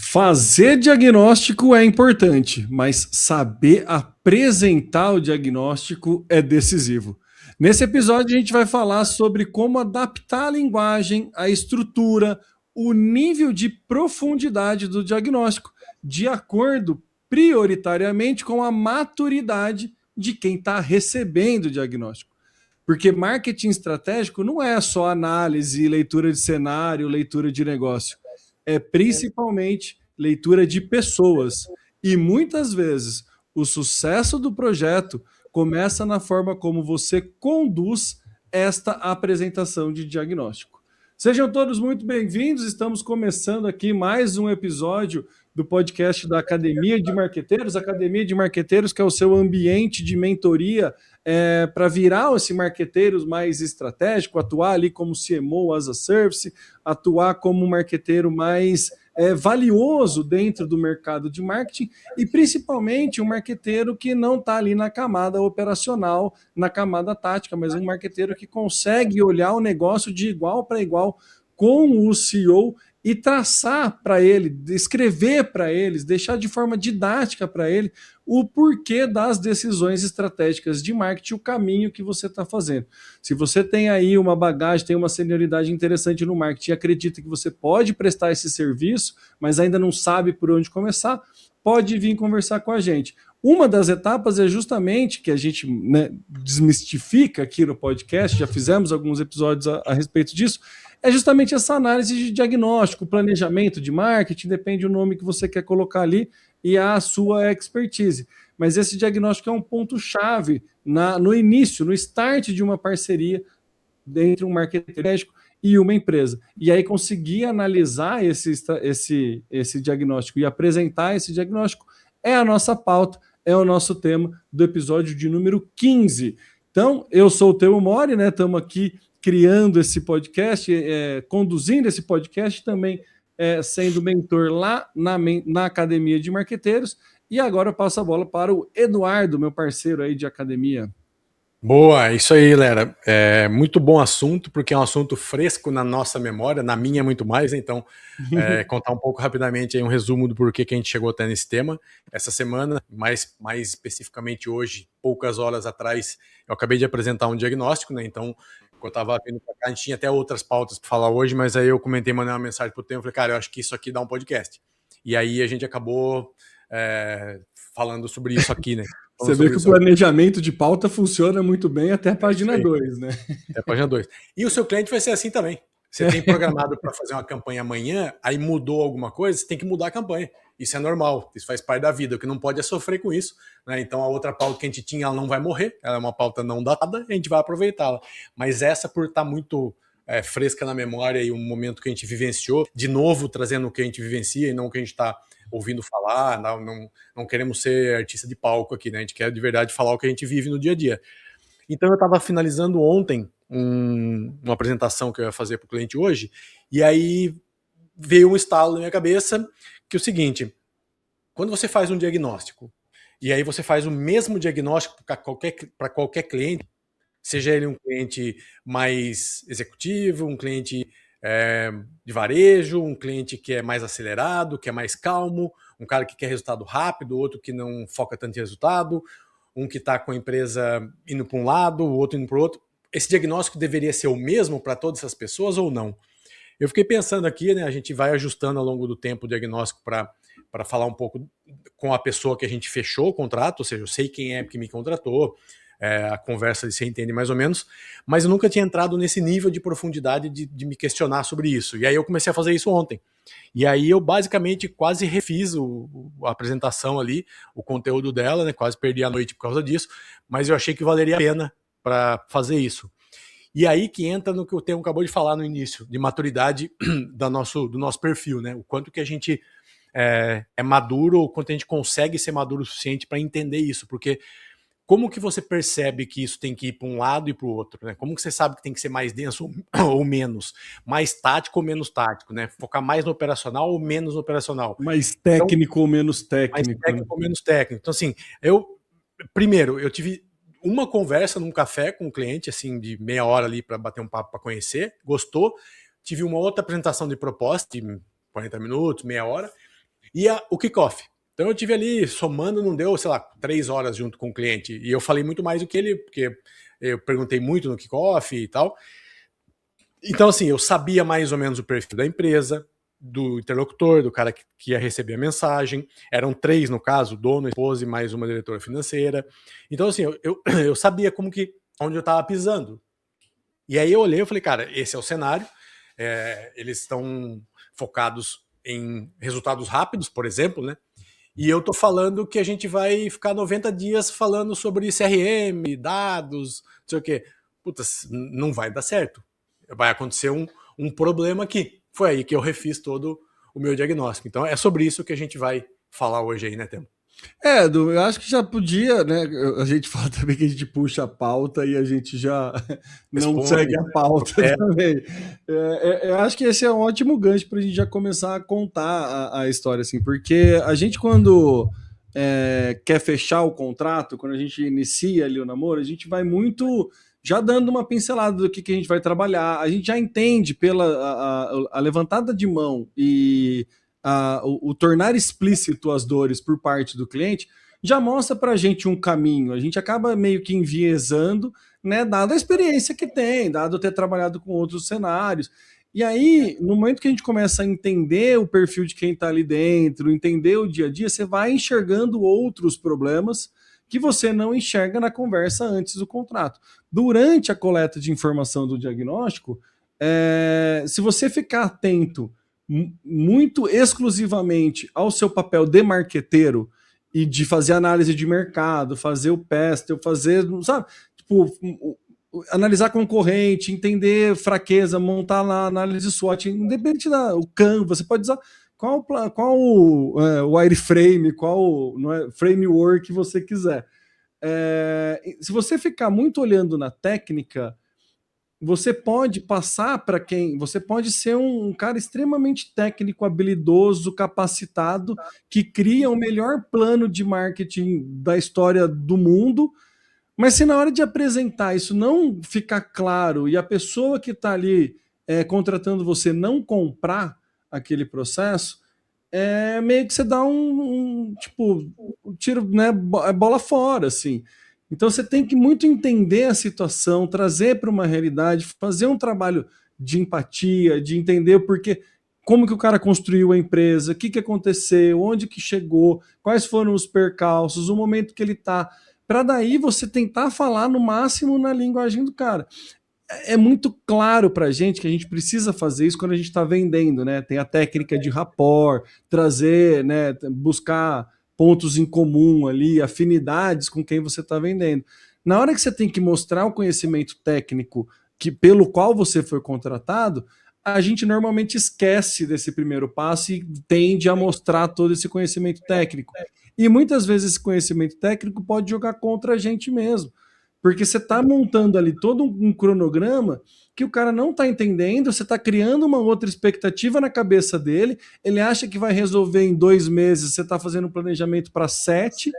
Fazer diagnóstico é importante, mas saber apresentar o diagnóstico é decisivo. Nesse episódio, a gente vai falar sobre como adaptar a linguagem, a estrutura, o nível de profundidade do diagnóstico, de acordo prioritariamente com a maturidade de quem está recebendo o diagnóstico. Porque marketing estratégico não é só análise, leitura de cenário, leitura de negócio. É principalmente leitura de pessoas. E muitas vezes o sucesso do projeto começa na forma como você conduz esta apresentação de diagnóstico. Sejam todos muito bem-vindos. Estamos começando aqui mais um episódio do podcast da Academia de Marqueteiros. Academia de Marqueteiros, que é o seu ambiente de mentoria para virar esse marqueteiro mais estratégico, atuar ali como CMO as a Service, atuar como um marqueteiro mais valioso dentro do mercado de marketing e principalmente um marqueteiro que não está ali na camada operacional, na camada tática, mas um marqueteiro que consegue olhar o negócio de igual para igual com o CEO e traçar para ele, escrever para eles, deixar de forma didática para ele o porquê das decisões estratégicas de marketing, o caminho que você está fazendo. Se você tem aí uma bagagem, tem uma senioridade interessante no marketing e acredita que você pode prestar esse serviço, mas ainda não sabe por onde começar, pode vir conversar com a gente. Uma das etapas é justamente que a gente desmistifica aqui no podcast, já fizemos alguns episódios a respeito disso, é justamente essa análise de diagnóstico, planejamento de marketing, depende do nome que você quer colocar ali e a sua expertise. Mas esse diagnóstico é um ponto-chave no início, no start de uma parceria entre um marketing estratégico e uma empresa. E aí conseguir analisar esse diagnóstico e apresentar esse diagnóstico é a nossa pauta, é o nosso tema do episódio de número 15. Então, eu sou o Temo Mori, né? Estamos aqui criando esse podcast, conduzindo esse podcast, também sendo mentor lá na Academia de Marqueteiros. E agora eu passo a bola para o Eduardo, meu parceiro aí de academia. Boa, isso aí, Lera. É muito bom assunto, porque é um assunto fresco na nossa memória, na minha muito mais, então contar um pouco rapidamente aí um resumo do porquê que a gente chegou até nesse tema. Essa semana, mais especificamente hoje, poucas horas atrás, eu acabei de apresentar um diagnóstico, né? Então, quando eu estava vindo para cá, a gente tinha até outras pautas para falar hoje, mas aí eu comentei, mandei uma mensagem pro Tempo, falei, cara, eu acho que isso aqui dá um podcast. E aí a gente acabou falando sobre isso aqui, né? Você vê que o planejamento de pauta funciona muito bem até a página 2, né? Até a página 2. E o seu cliente vai ser assim também. Você tem programado para fazer uma campanha amanhã, aí mudou alguma coisa, você tem que mudar a campanha. Isso é normal, isso faz parte da vida. O que não pode é sofrer com isso, né? Então a outra pauta que a gente tinha, ela não vai morrer, ela é uma pauta não datada, a gente vai aproveitá-la. Mas essa, por estar muito fresca na memória e um momento que a gente vivenciou, de novo trazendo o que a gente vivencia e não o que a gente está ouvindo falar, não queremos ser artista de palco aqui, né? A gente quer de verdade falar o que a gente vive no dia a dia. Então eu estava finalizando ontem uma apresentação que eu ia fazer para o cliente hoje, e aí veio um estalo na minha cabeça que é o seguinte: quando você faz um diagnóstico, e aí você faz o mesmo diagnóstico para qualquer cliente, seja ele um cliente mais executivo, um cliente de varejo, um cliente que é mais acelerado, que é mais calmo, um cara que quer resultado rápido, outro que não foca tanto em resultado, um que está com a empresa indo para um lado, o outro indo para o outro. Esse diagnóstico deveria ser o mesmo para todas essas pessoas ou não? Eu fiquei pensando aqui, né? A gente vai ajustando ao longo do tempo o diagnóstico para falar um pouco com a pessoa que a gente fechou o contrato, ou seja, eu sei quem é que me contratou, a conversa você entende mais ou menos, mas eu nunca tinha entrado nesse nível de profundidade de me questionar sobre isso. E aí eu comecei a fazer isso ontem. E aí eu basicamente quase refiz a apresentação ali, o conteúdo dela, né? Quase perdi a noite por causa disso, mas eu achei que valeria a pena para fazer isso. E aí que entra no que o Temo acabou de falar no início, de maturidade do nosso perfil, né? O quanto que a gente é maduro, o quanto a gente consegue ser maduro o suficiente para entender isso, porque como que você percebe que isso tem que ir para um lado e para o outro, né? Como que você sabe que tem que ser mais denso ou menos? Mais tático ou menos tático, né? Focar mais no operacional ou menos no operacional? Mais técnico ou menos técnico? Mais técnico ou menos técnico. Então, assim, primeiro, eu tive uma conversa num café com um cliente, assim, de meia hora ali para bater um papo, para conhecer, gostou. Tive uma outra apresentação de proposta, de 40 minutos, meia hora. e o kickoff. Então eu tive ali, somando, não deu, sei lá, 3 horas junto com o cliente. E eu falei muito mais do que ele, porque eu perguntei muito no kickoff e tal. Então, assim, eu sabia mais ou menos o perfil da empresa, do interlocutor, do cara que ia receber a mensagem. Eram 3, no caso, dono, esposa e mais uma diretora financeira. Então, assim, eu sabia onde eu estava pisando. E aí eu olhei e falei, cara, esse é o cenário. Eles estão focados em resultados rápidos, por exemplo, né? E eu tô falando que a gente vai ficar 90 dias falando sobre CRM, dados, não sei o quê. Putz, não vai dar certo. Vai acontecer um problema aqui. Foi aí que eu refiz todo o meu diagnóstico. Então é sobre isso que a gente vai falar hoje aí, né, Temo? Edu, eu acho que já podia, né? A gente fala também que a gente puxa a pauta e a gente já não Responde, segue a pauta também. Eu acho que esse é um ótimo gancho para a gente já começar a contar a história, assim, porque a gente, quando quer fechar o contrato, quando a gente inicia ali o namoro, a gente vai muito já dando uma pincelada do que a gente vai trabalhar, a gente já entende pela a levantada de mão e o tornar explícito as dores por parte do cliente, já mostra para a gente um caminho. A gente acaba meio que enviesando, né, dada a experiência que tem, dado ter trabalhado com outros cenários. E aí, no momento que a gente começa a entender o perfil de quem está ali dentro, entender o dia a dia, você vai enxergando outros problemas que você não enxerga na conversa antes do contrato. Durante a coleta de informação do diagnóstico, se você ficar atento muito exclusivamente ao seu papel de marqueteiro e de fazer análise de mercado, fazer o pestel, fazer, sabe, tipo, analisar concorrente, entender fraqueza, montar lá análise SWOT, independente o Canva, você pode usar qual o wireframe, qual framework você quiser. Se você ficar muito olhando na técnica, você pode passar para quem... Você pode ser um cara extremamente técnico, habilidoso, capacitado, que cria o melhor plano de marketing da história do mundo, mas se na hora de apresentar isso não ficar claro e a pessoa que está ali contratando você não comprar aquele processo, meio que você dá um tiro, né, bola fora, assim. Então você tem que muito entender a situação, trazer para uma realidade, fazer um trabalho de empatia, de entender o porquê, como que o cara construiu a empresa, o que aconteceu, onde que chegou, quais foram os percalços, o momento que ele está, para daí você tentar falar no máximo na linguagem do cara. É muito claro para a gente que a gente precisa fazer isso quando a gente está vendendo, né? Tem a técnica de rapport, trazer, né, buscar pontos em comum ali, afinidades com quem você está vendendo. Na hora que você tem que mostrar o conhecimento técnico pelo qual você foi contratado, a gente normalmente esquece desse primeiro passo e tende a mostrar todo esse conhecimento técnico. E muitas vezes esse conhecimento técnico pode jogar contra a gente mesmo. Porque você está montando ali todo um cronograma que o cara não está entendendo, você está criando uma outra expectativa na cabeça dele, ele acha que vai resolver em 2 meses, você está fazendo um planejamento para 7,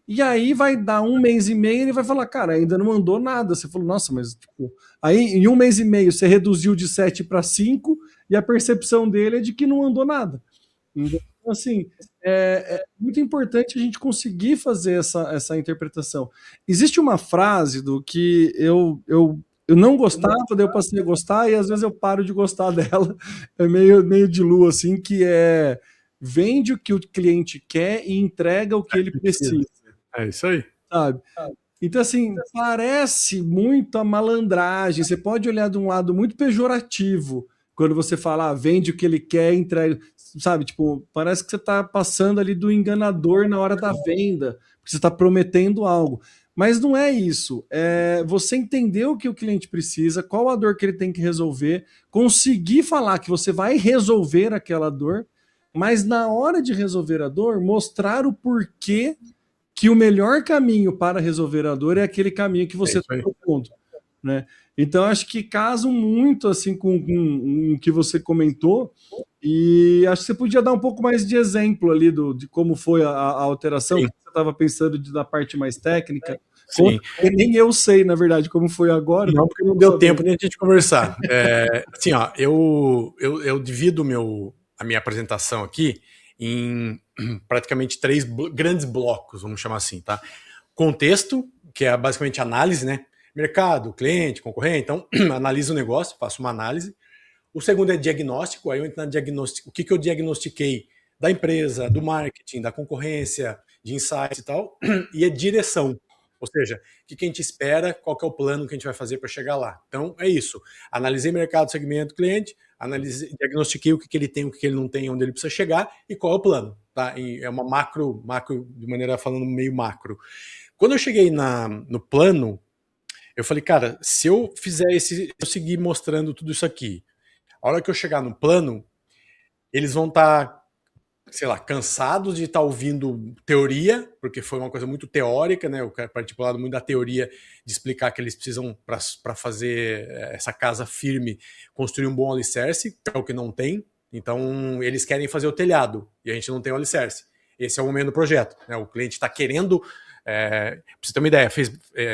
e aí vai dar 1 mês e meio e ele vai falar, cara, ainda não mandou nada. Você falou, nossa, mas tipo, aí em 1 mês e meio você reduziu de 7 para 5 e a percepção dele é de que não mandou nada. Então, assim, é muito importante a gente conseguir fazer essa interpretação. Existe uma frase do que eu não gostava, daí eu passei a gostar, e às vezes eu paro de gostar dela, é meio de lua, assim, que é: vende o que o cliente quer e entrega o que ele precisa. É isso aí. Sabe? Então, assim, parece muito a malandragem. Você pode olhar de um lado muito pejorativo, quando você fala, vende o que ele quer, entrega, sabe? Tipo, parece que você está passando ali do enganador na hora da venda, porque você está prometendo algo. Mas não é isso. É você entender o que o cliente precisa, qual a dor que ele tem que resolver, conseguir falar que você vai resolver aquela dor, mas na hora de resolver a dor, mostrar o porquê que o melhor caminho para resolver a dor é aquele caminho que você está propondo, né? Então, acho que casam muito assim com o que você comentou, e acho que você podia dar um pouco mais de exemplo ali de como foi a alteração. Sim. Que você estava pensando da parte mais técnica. Sim. Nem eu sei, na verdade, como foi agora. Não, porque não deu tempo nem de a gente conversar. Assim, ó, eu divido a minha apresentação aqui em praticamente 3 grandes blocos, vamos chamar assim, tá? Contexto, que é basicamente análise, né? Mercado, cliente, concorrente, então analiso o negócio, faço uma análise. O segundo é diagnóstico, aí eu entro na diagnóstico, o que eu diagnostiquei da empresa, do marketing, da concorrência, de insights e tal, e é direção, ou seja, o que a gente espera, qual que é o plano que a gente vai fazer para chegar lá. Então, é isso. Analisei mercado, segmento, cliente, diagnostiquei o que ele tem, o que ele não tem, onde ele precisa chegar e qual é o plano. Tá? E é uma macro, de maneira falando meio macro. Quando eu cheguei no plano, eu falei, cara, se eu fizer eu seguir mostrando tudo isso aqui, a hora que eu chegar no plano, eles vão estar, sei lá, cansados de estar ouvindo teoria, porque foi uma coisa muito teórica, né? Eu quero participar muito da teoria de explicar que eles precisam, para fazer essa casa firme, construir um bom alicerce, que é o que não tem. Então, eles querem fazer o telhado e a gente não tem o alicerce. Esse é o momento do projeto, né? O cliente está querendo. Pra você ter uma ideia,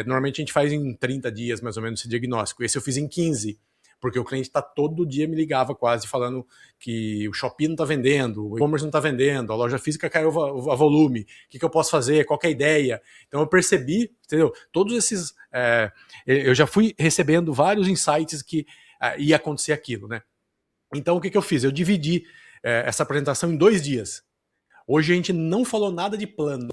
normalmente a gente faz em 30 dias, mais ou menos, esse diagnóstico. Esse eu fiz em 15, porque o cliente todo dia me ligava quase falando que o Shopee não está vendendo, o e-commerce não está vendendo, a loja física caiu a volume, o que eu posso fazer, qual que é a ideia? Então eu percebi, entendeu? Todos esses... eu já fui recebendo vários insights que ia acontecer aquilo, né? Então o que eu fiz? Eu dividi essa apresentação em 2 dias. Hoje a gente não falou nada de plano.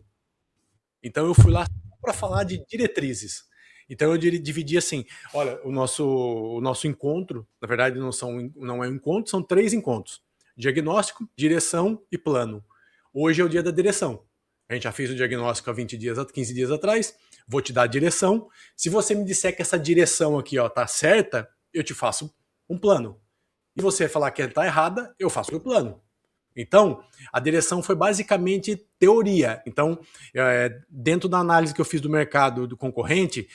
Então eu fui lá para falar de diretrizes. Então eu dividi assim, olha, o nosso encontro, na verdade não é um encontro, são 3 encontros. Diagnóstico, direção e plano. Hoje é o dia da direção. A gente já fez o diagnóstico há 15 dias atrás, vou te dar a direção. Se você me disser que essa direção aqui tá certa, eu te faço um plano. E você falar que está errada, eu faço o plano. Então, a direção foi basicamente teoria. Então, dentro da análise que eu fiz do mercado do concorrente,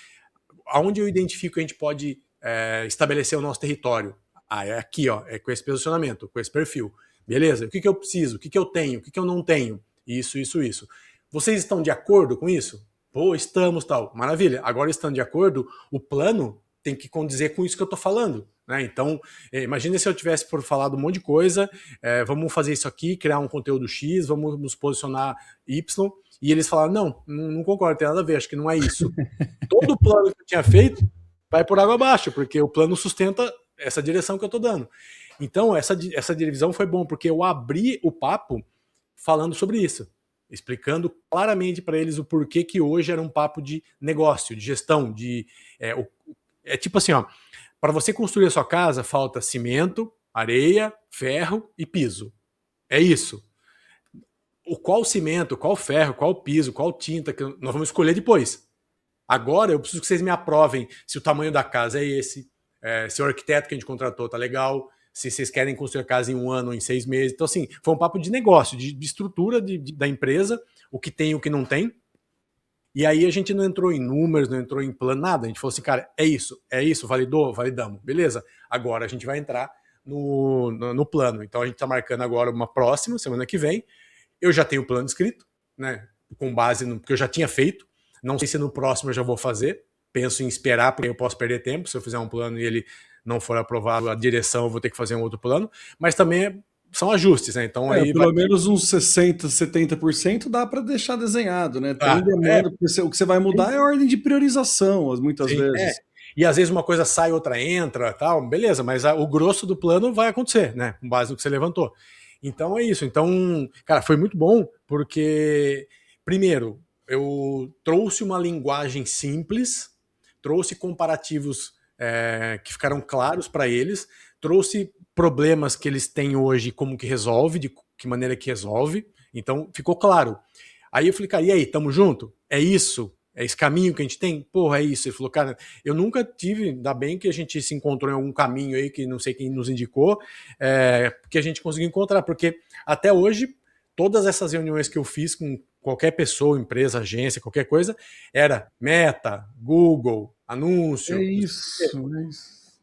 aonde eu identifico que a gente pode estabelecer o nosso território? É aqui, é com esse posicionamento, com esse perfil. Beleza, o que eu preciso? O que eu tenho? O que eu não tenho? Isso. Vocês estão de acordo com isso? Pô, estamos, tal. Maravilha. Agora, estando de acordo, o plano tem que condizer com isso que eu estou falando. Né? Então, imagine se eu tivesse por falado um monte de coisa, vamos fazer isso aqui, criar um conteúdo X, vamos nos posicionar Y, e eles falaram, não concordo, tem nada a ver, acho que não é isso. Todo o plano que eu tinha feito vai por água abaixo, porque o plano sustenta essa direção que eu estou dando. Então, essa divisão foi bom, porque eu abri o papo falando sobre isso, explicando claramente para eles o porquê que hoje era um papo de negócio, de gestão, tipo assim, para você construir a sua casa, falta cimento, areia, ferro e piso. É isso. Qual cimento, qual ferro, qual piso, qual tinta, que nós vamos escolher depois. Agora eu preciso que vocês me aprovem se o tamanho da casa é esse, se o arquiteto que a gente contratou tá legal, se vocês querem construir a casa em 1 ano ou em 6 meses. Então, assim, foi um papo de negócio, de estrutura da empresa, o que tem e o que não tem. E aí a gente não entrou em números, não entrou em plano, nada. A gente falou assim, cara, é isso, validamos, beleza. Agora a gente vai entrar no plano. Então a gente está marcando agora uma próxima, semana que vem. Eu já tenho o plano escrito, né? Com base no que eu já tinha feito. Não sei se no próximo eu já vou fazer. Penso em esperar, porque eu posso perder tempo. Se eu fizer um plano e ele não for aprovado, a direção, eu vou ter que fazer um outro plano. Mas também são ajustes, né? Então aí pelo menos uns 60%, 70% dá para deixar desenhado, né? Tem demanda, o que você vai mudar é a ordem de priorização, muitas vezes. E às vezes uma coisa sai, outra entra, tal, beleza, mas o grosso do plano vai acontecer, né? Com base no que você levantou. Então é isso. Então, cara, foi muito bom, porque, primeiro, eu trouxe uma linguagem simples, trouxe comparativos que ficaram claros para eles, trouxe problemas que eles têm hoje, como que resolve, de que maneira que resolve. Então, ficou claro. Aí eu falei, cara, e aí, tamo junto? É isso? É esse caminho que a gente tem? Porra, é isso. Ele falou, cara, eu nunca tive, ainda bem que a gente se encontrou em algum caminho aí, que não sei quem nos indicou, que a gente conseguiu encontrar, porque até hoje, todas essas reuniões que eu fiz com qualquer pessoa, empresa, agência, qualquer coisa, era Meta, Google, anúncio. É isso.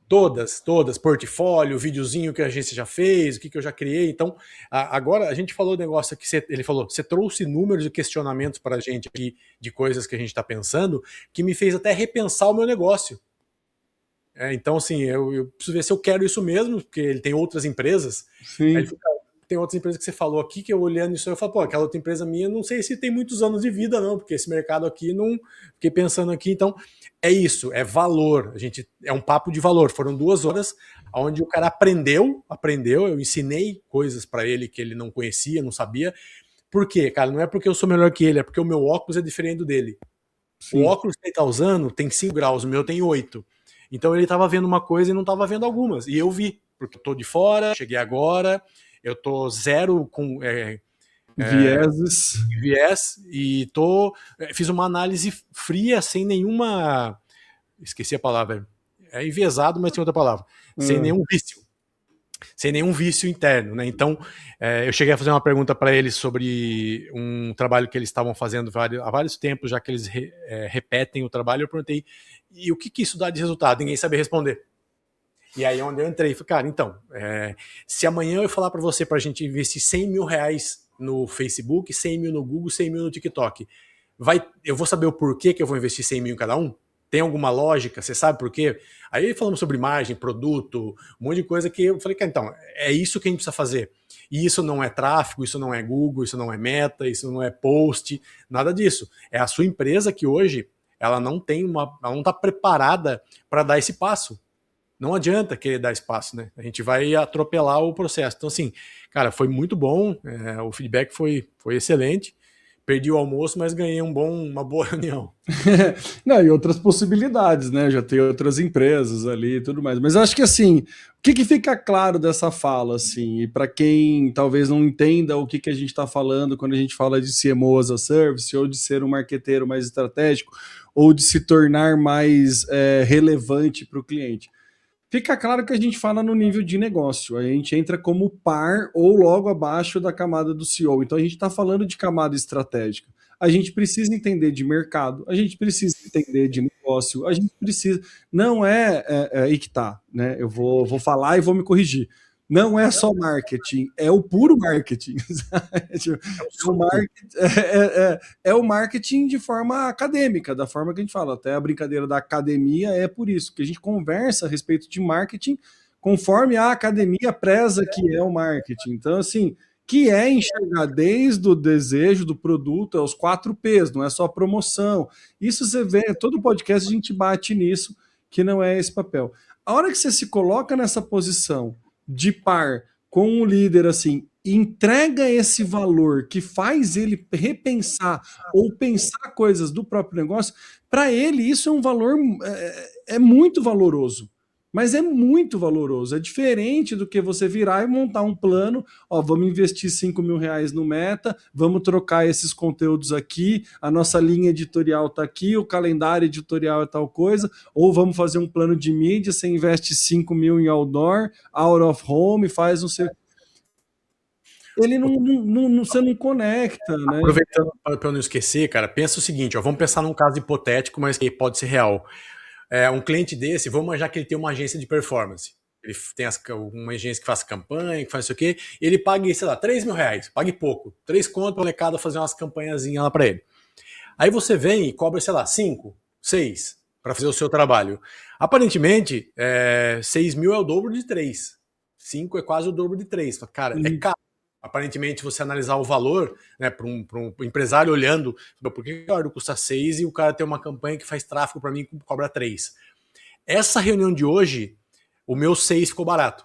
Todas, portfólio, videozinho que a agência já fez, o que eu já criei. Então, agora a gente falou o negócio aqui, ele falou, você trouxe números e questionamentos para a gente aqui de coisas que a gente está pensando, que me fez até repensar o meu negócio. Então, assim, eu preciso ver se eu quero isso mesmo, porque ele tem outras empresas. Sim. Aí ele falou, tem outras empresas que você falou aqui, que eu olhando isso, eu falo, pô, aquela outra empresa minha, não sei se tem muitos anos de vida, não, porque esse mercado aqui, não fiquei pensando aqui, então, é isso, é valor, é um papo de valor, foram 2 horas onde o cara aprendeu, eu ensinei coisas para ele que ele não conhecia, não sabia. Por quê, cara? Não é porque eu sou melhor que ele, é porque o meu óculos é diferente do dele. Sim. O óculos que ele tá usando tem 5 graus, o meu tem 8. Então ele tava vendo uma coisa e não tava vendo algumas. E eu vi, porque eu tô de fora, cheguei agora, eu tô zero com viés e fiz uma análise fria, sem nenhuma... Esqueci a palavra. É enviesado, mas tem outra palavra. Sem nenhum vício. Sem nenhum vício interno, né? Então, eu cheguei a fazer uma pergunta para eles sobre um trabalho que eles estavam fazendo há vários tempos, já que eles repetem o trabalho. Eu perguntei, e o que isso dá de resultado? Ninguém sabia responder. E aí, onde eu entrei, falei, cara, então, se amanhã eu falar para você para a gente investir 100 mil reais no Facebook, 100 mil no Google, 100 mil no TikTok, eu vou saber o porquê que eu vou investir 100 mil em cada um? Tem alguma lógica? Você sabe por quê? Aí falamos sobre margem, produto, um monte de coisa que eu falei, cara, então, é isso que a gente precisa fazer. E isso não é tráfego, isso não é Google, isso não é Meta, isso não é post, nada disso. É a sua empresa que hoje, ela não está preparada para dar esse passo. Não adianta querer dar espaço, né? A gente vai atropelar o processo. Então, assim, cara, foi muito bom, o feedback foi excelente. Perdi o almoço, mas ganhei uma boa reunião. Não, e outras possibilidades, né? Já tem outras empresas ali e tudo mais. Mas acho que assim, o que fica claro dessa fala, assim, e para quem talvez não entenda o que a gente está falando quando a gente fala de CMO as a Service, ou de ser um marqueteiro mais estratégico, ou de se tornar mais relevante para o cliente. Fica claro que a gente fala no nível de negócio, a gente entra como par ou logo abaixo da camada do CEO, então a gente está falando de camada estratégica. A gente precisa entender de mercado, a gente precisa entender de negócio, a gente precisa... Não aí que tá, né? Eu vou falar e vou me corrigir. Não é só marketing, é o puro marketing. É o marketing de forma acadêmica, da forma que a gente fala. Até a brincadeira da academia é por isso, que a gente conversa a respeito de marketing conforme a academia preza que é o marketing. Então, assim, que é enxergar desde o desejo do produto aos 4 P's, não é só promoção. Isso você vê, todo podcast a gente bate nisso, que não é esse papel. A hora que você se coloca nessa posição de par com um líder assim, entrega esse valor que faz ele repensar ou pensar coisas do próprio negócio, para ele isso é um valor, é muito valoroso. Mas é muito valoroso, é diferente do que você virar e montar um plano, vamos investir 5 mil reais no Meta, vamos trocar esses conteúdos aqui, a nossa linha editorial está aqui, o calendário editorial é tal coisa, ou vamos fazer um plano de mídia, você investe 5 mil em outdoor, out of home, faz não sei... Ele você não conecta, né? Aproveitando para eu não esquecer, cara, pensa o seguinte, vamos pensar num caso hipotético, mas que pode ser real. Um cliente desse, vamos imaginar que ele tem uma agência de performance. Ele tem uma agência que faz campanha, que faz isso aqui, e ele paga, sei lá, 3 mil reais, pague pouco, 3 contos para o molecada fazer umas campanhazinhas lá para ele. Aí você vem e cobra, sei lá, 5, 6 para fazer o seu trabalho. Aparentemente, 6 mil é o dobro de 3. 5 é quase o dobro de 3. Cara, é caro. Aparentemente, você analisar o valor, né, para um empresário olhando, por que o Ardo custa 6 e o cara tem uma campanha que faz tráfego para mim e cobra 3? Essa reunião de hoje, o meu 6 ficou barato.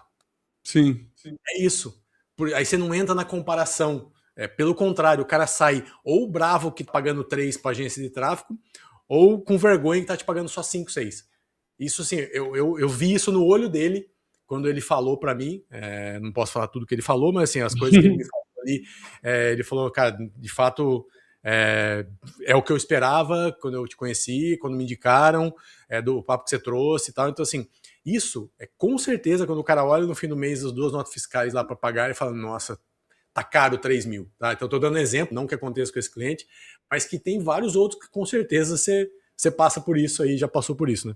Sim. É isso. Aí você não entra na comparação. Pelo contrário, o cara sai ou bravo que tá pagando 3 para agência de tráfego, ou com vergonha que tá te pagando só 5, 6. Isso, assim, eu vi isso no olho dele, quando ele falou para mim, não posso falar tudo que ele falou, mas assim, as coisas que ele me falou ali, ele falou, cara, de fato, é o que eu esperava quando eu te conheci, quando me indicaram, do papo que você trouxe e tal. Então, assim, isso com certeza quando o cara olha no fim do mês as 2 notas fiscais lá para pagar e fala, nossa, tá caro 3 mil. Tá? Então, eu tô dando exemplo, não que aconteça com esse cliente, mas que tem vários outros que com certeza você passa por isso aí, já passou por isso, né?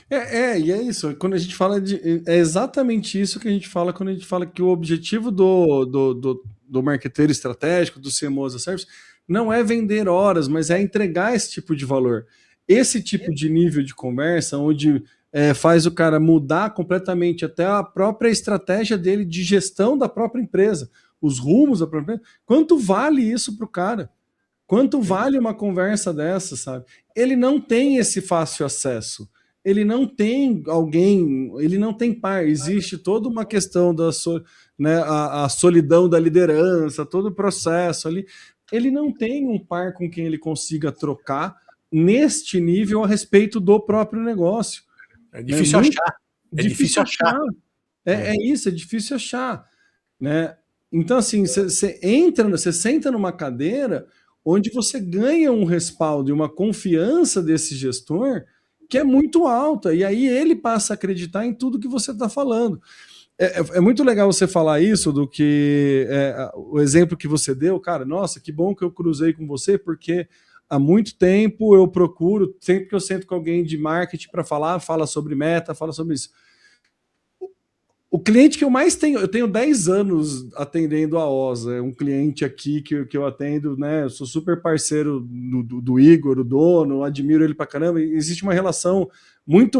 E é isso, quando a gente fala é exatamente isso que a gente fala quando a gente fala que o objetivo do marqueteiro estratégico, do CMO as a Service, não é vender horas, mas é entregar esse tipo de valor. Esse tipo de nível de conversa, onde faz o cara mudar completamente até a própria estratégia dele de gestão da própria empresa. os rumos da própria empresa. Quanto vale isso para o cara? Quanto vale uma conversa dessa, sabe? Ele não tem esse fácil acesso. Ele não tem alguém, ele não tem par. Existe toda uma questão da né, a solidão da liderança, todo o processo ali. Ele não tem um par com quem ele consiga trocar neste nível a respeito do próprio negócio. É difícil achar. É difícil achar. É isso, é difícil achar. Né? Então, assim, você senta numa cadeira onde você ganha um respaldo e uma confiança desse gestor que é muito alta, e aí ele passa a acreditar em tudo que você está falando. É muito legal você falar isso, do que o exemplo que você deu, cara, nossa, que bom que eu cruzei com você, porque há muito tempo eu procuro, sempre que eu sento com alguém de marketing para falar, fala sobre meta, fala sobre isso. O cliente que eu mais tenho, eu tenho 10 anos atendendo a OSA, é um cliente aqui que eu atendo, né? Eu sou super parceiro do Igor, o dono, admiro ele pra caramba. Existe uma relação muito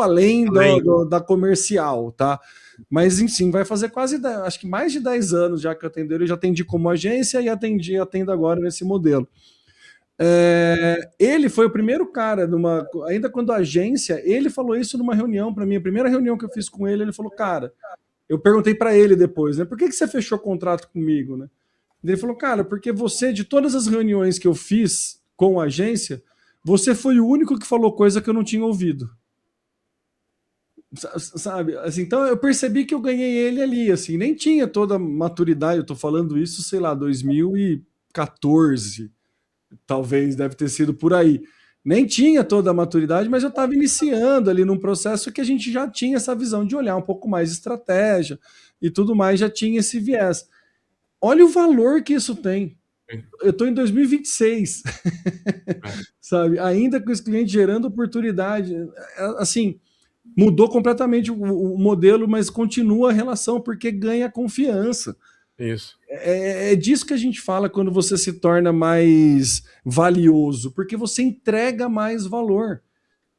além da comercial, tá? Mas, enfim, vai fazer quase, acho que mais de 10 anos já que eu atendo ele, eu já atendi como agência e atendo agora nesse modelo. Ele foi o primeiro cara, ainda quando agência, ele falou isso numa reunião para mim, a primeira reunião que eu fiz com ele falou, cara, eu perguntei para ele depois, né, por que você fechou contrato comigo, né? Ele falou, cara, porque você, de todas as reuniões que eu fiz com a agência, você foi o único que falou coisa que eu não tinha ouvido. Sabe, assim, então eu percebi que eu ganhei ele ali, assim, nem tinha toda a maturidade, eu tô falando isso, sei lá, 2014, talvez, deve ter sido por aí. Nem tinha toda a maturidade, mas eu estava iniciando ali num processo que a gente já tinha essa visão de olhar um pouco mais de estratégia e tudo mais, já tinha esse viés. Olha o valor que isso tem. Eu estou em 2026, sabe? Ainda com esse cliente gerando oportunidade. Assim, mudou completamente o modelo, mas continua a relação, porque ganha confiança. Isso. É disso que a gente fala quando você se torna mais valioso, porque você entrega mais valor.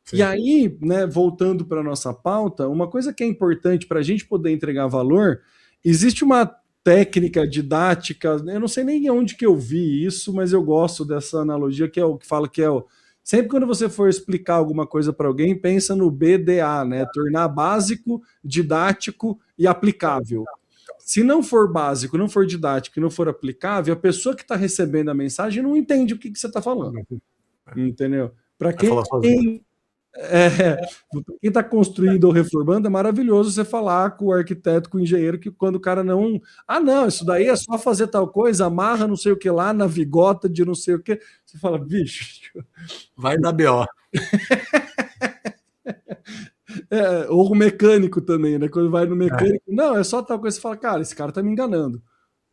Sim. E aí, né, voltando para a nossa pauta, uma coisa que é importante para a gente poder entregar valor, existe uma técnica didática, eu não sei nem onde que eu vi isso, mas eu gosto dessa analogia, que é o que fala que sempre quando você for explicar alguma coisa para alguém, pensa no BDA, né? Tornar básico, didático e aplicável. Se não for básico, não for didático e não for aplicável, a pessoa que está recebendo a mensagem não entende o que você está falando. Entendeu? Para quem está construindo ou reformando, é maravilhoso você falar com o arquiteto, com o engenheiro, que quando o cara não... não, isso daí é só fazer tal coisa, amarra não sei o que lá, na vigota de não sei o que. Você fala, bicho... Vai dar BO. Ou o mecânico também, né? Quando vai no mecânico, não, é só tal coisa, você fala, cara, esse cara tá me enganando,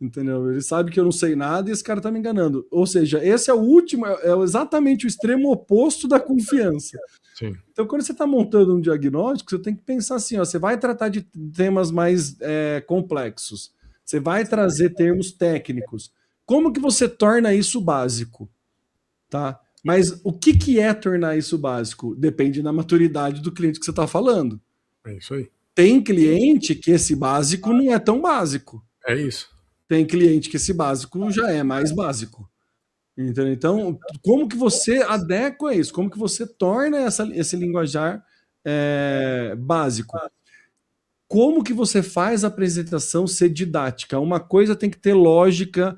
entendeu? Ele sabe que eu não sei nada e esse cara tá me enganando. Ou seja, esse é o último, é exatamente o extremo oposto da confiança. Sim. Então, quando você está montando um diagnóstico, você tem que pensar assim, ó, você vai tratar de temas mais complexos, você vai trazer termos técnicos. Como que você torna isso básico? Tá? Mas o que é tornar isso básico? Depende da maturidade do cliente que você está falando. É isso aí. Tem cliente que esse básico não é tão básico. É isso. Tem cliente que esse básico já é mais básico. Entendeu? Então, como que você adequa isso? Como que você torna esse linguajar básico? Como que você faz a apresentação ser didática? Uma coisa tem que ter lógica,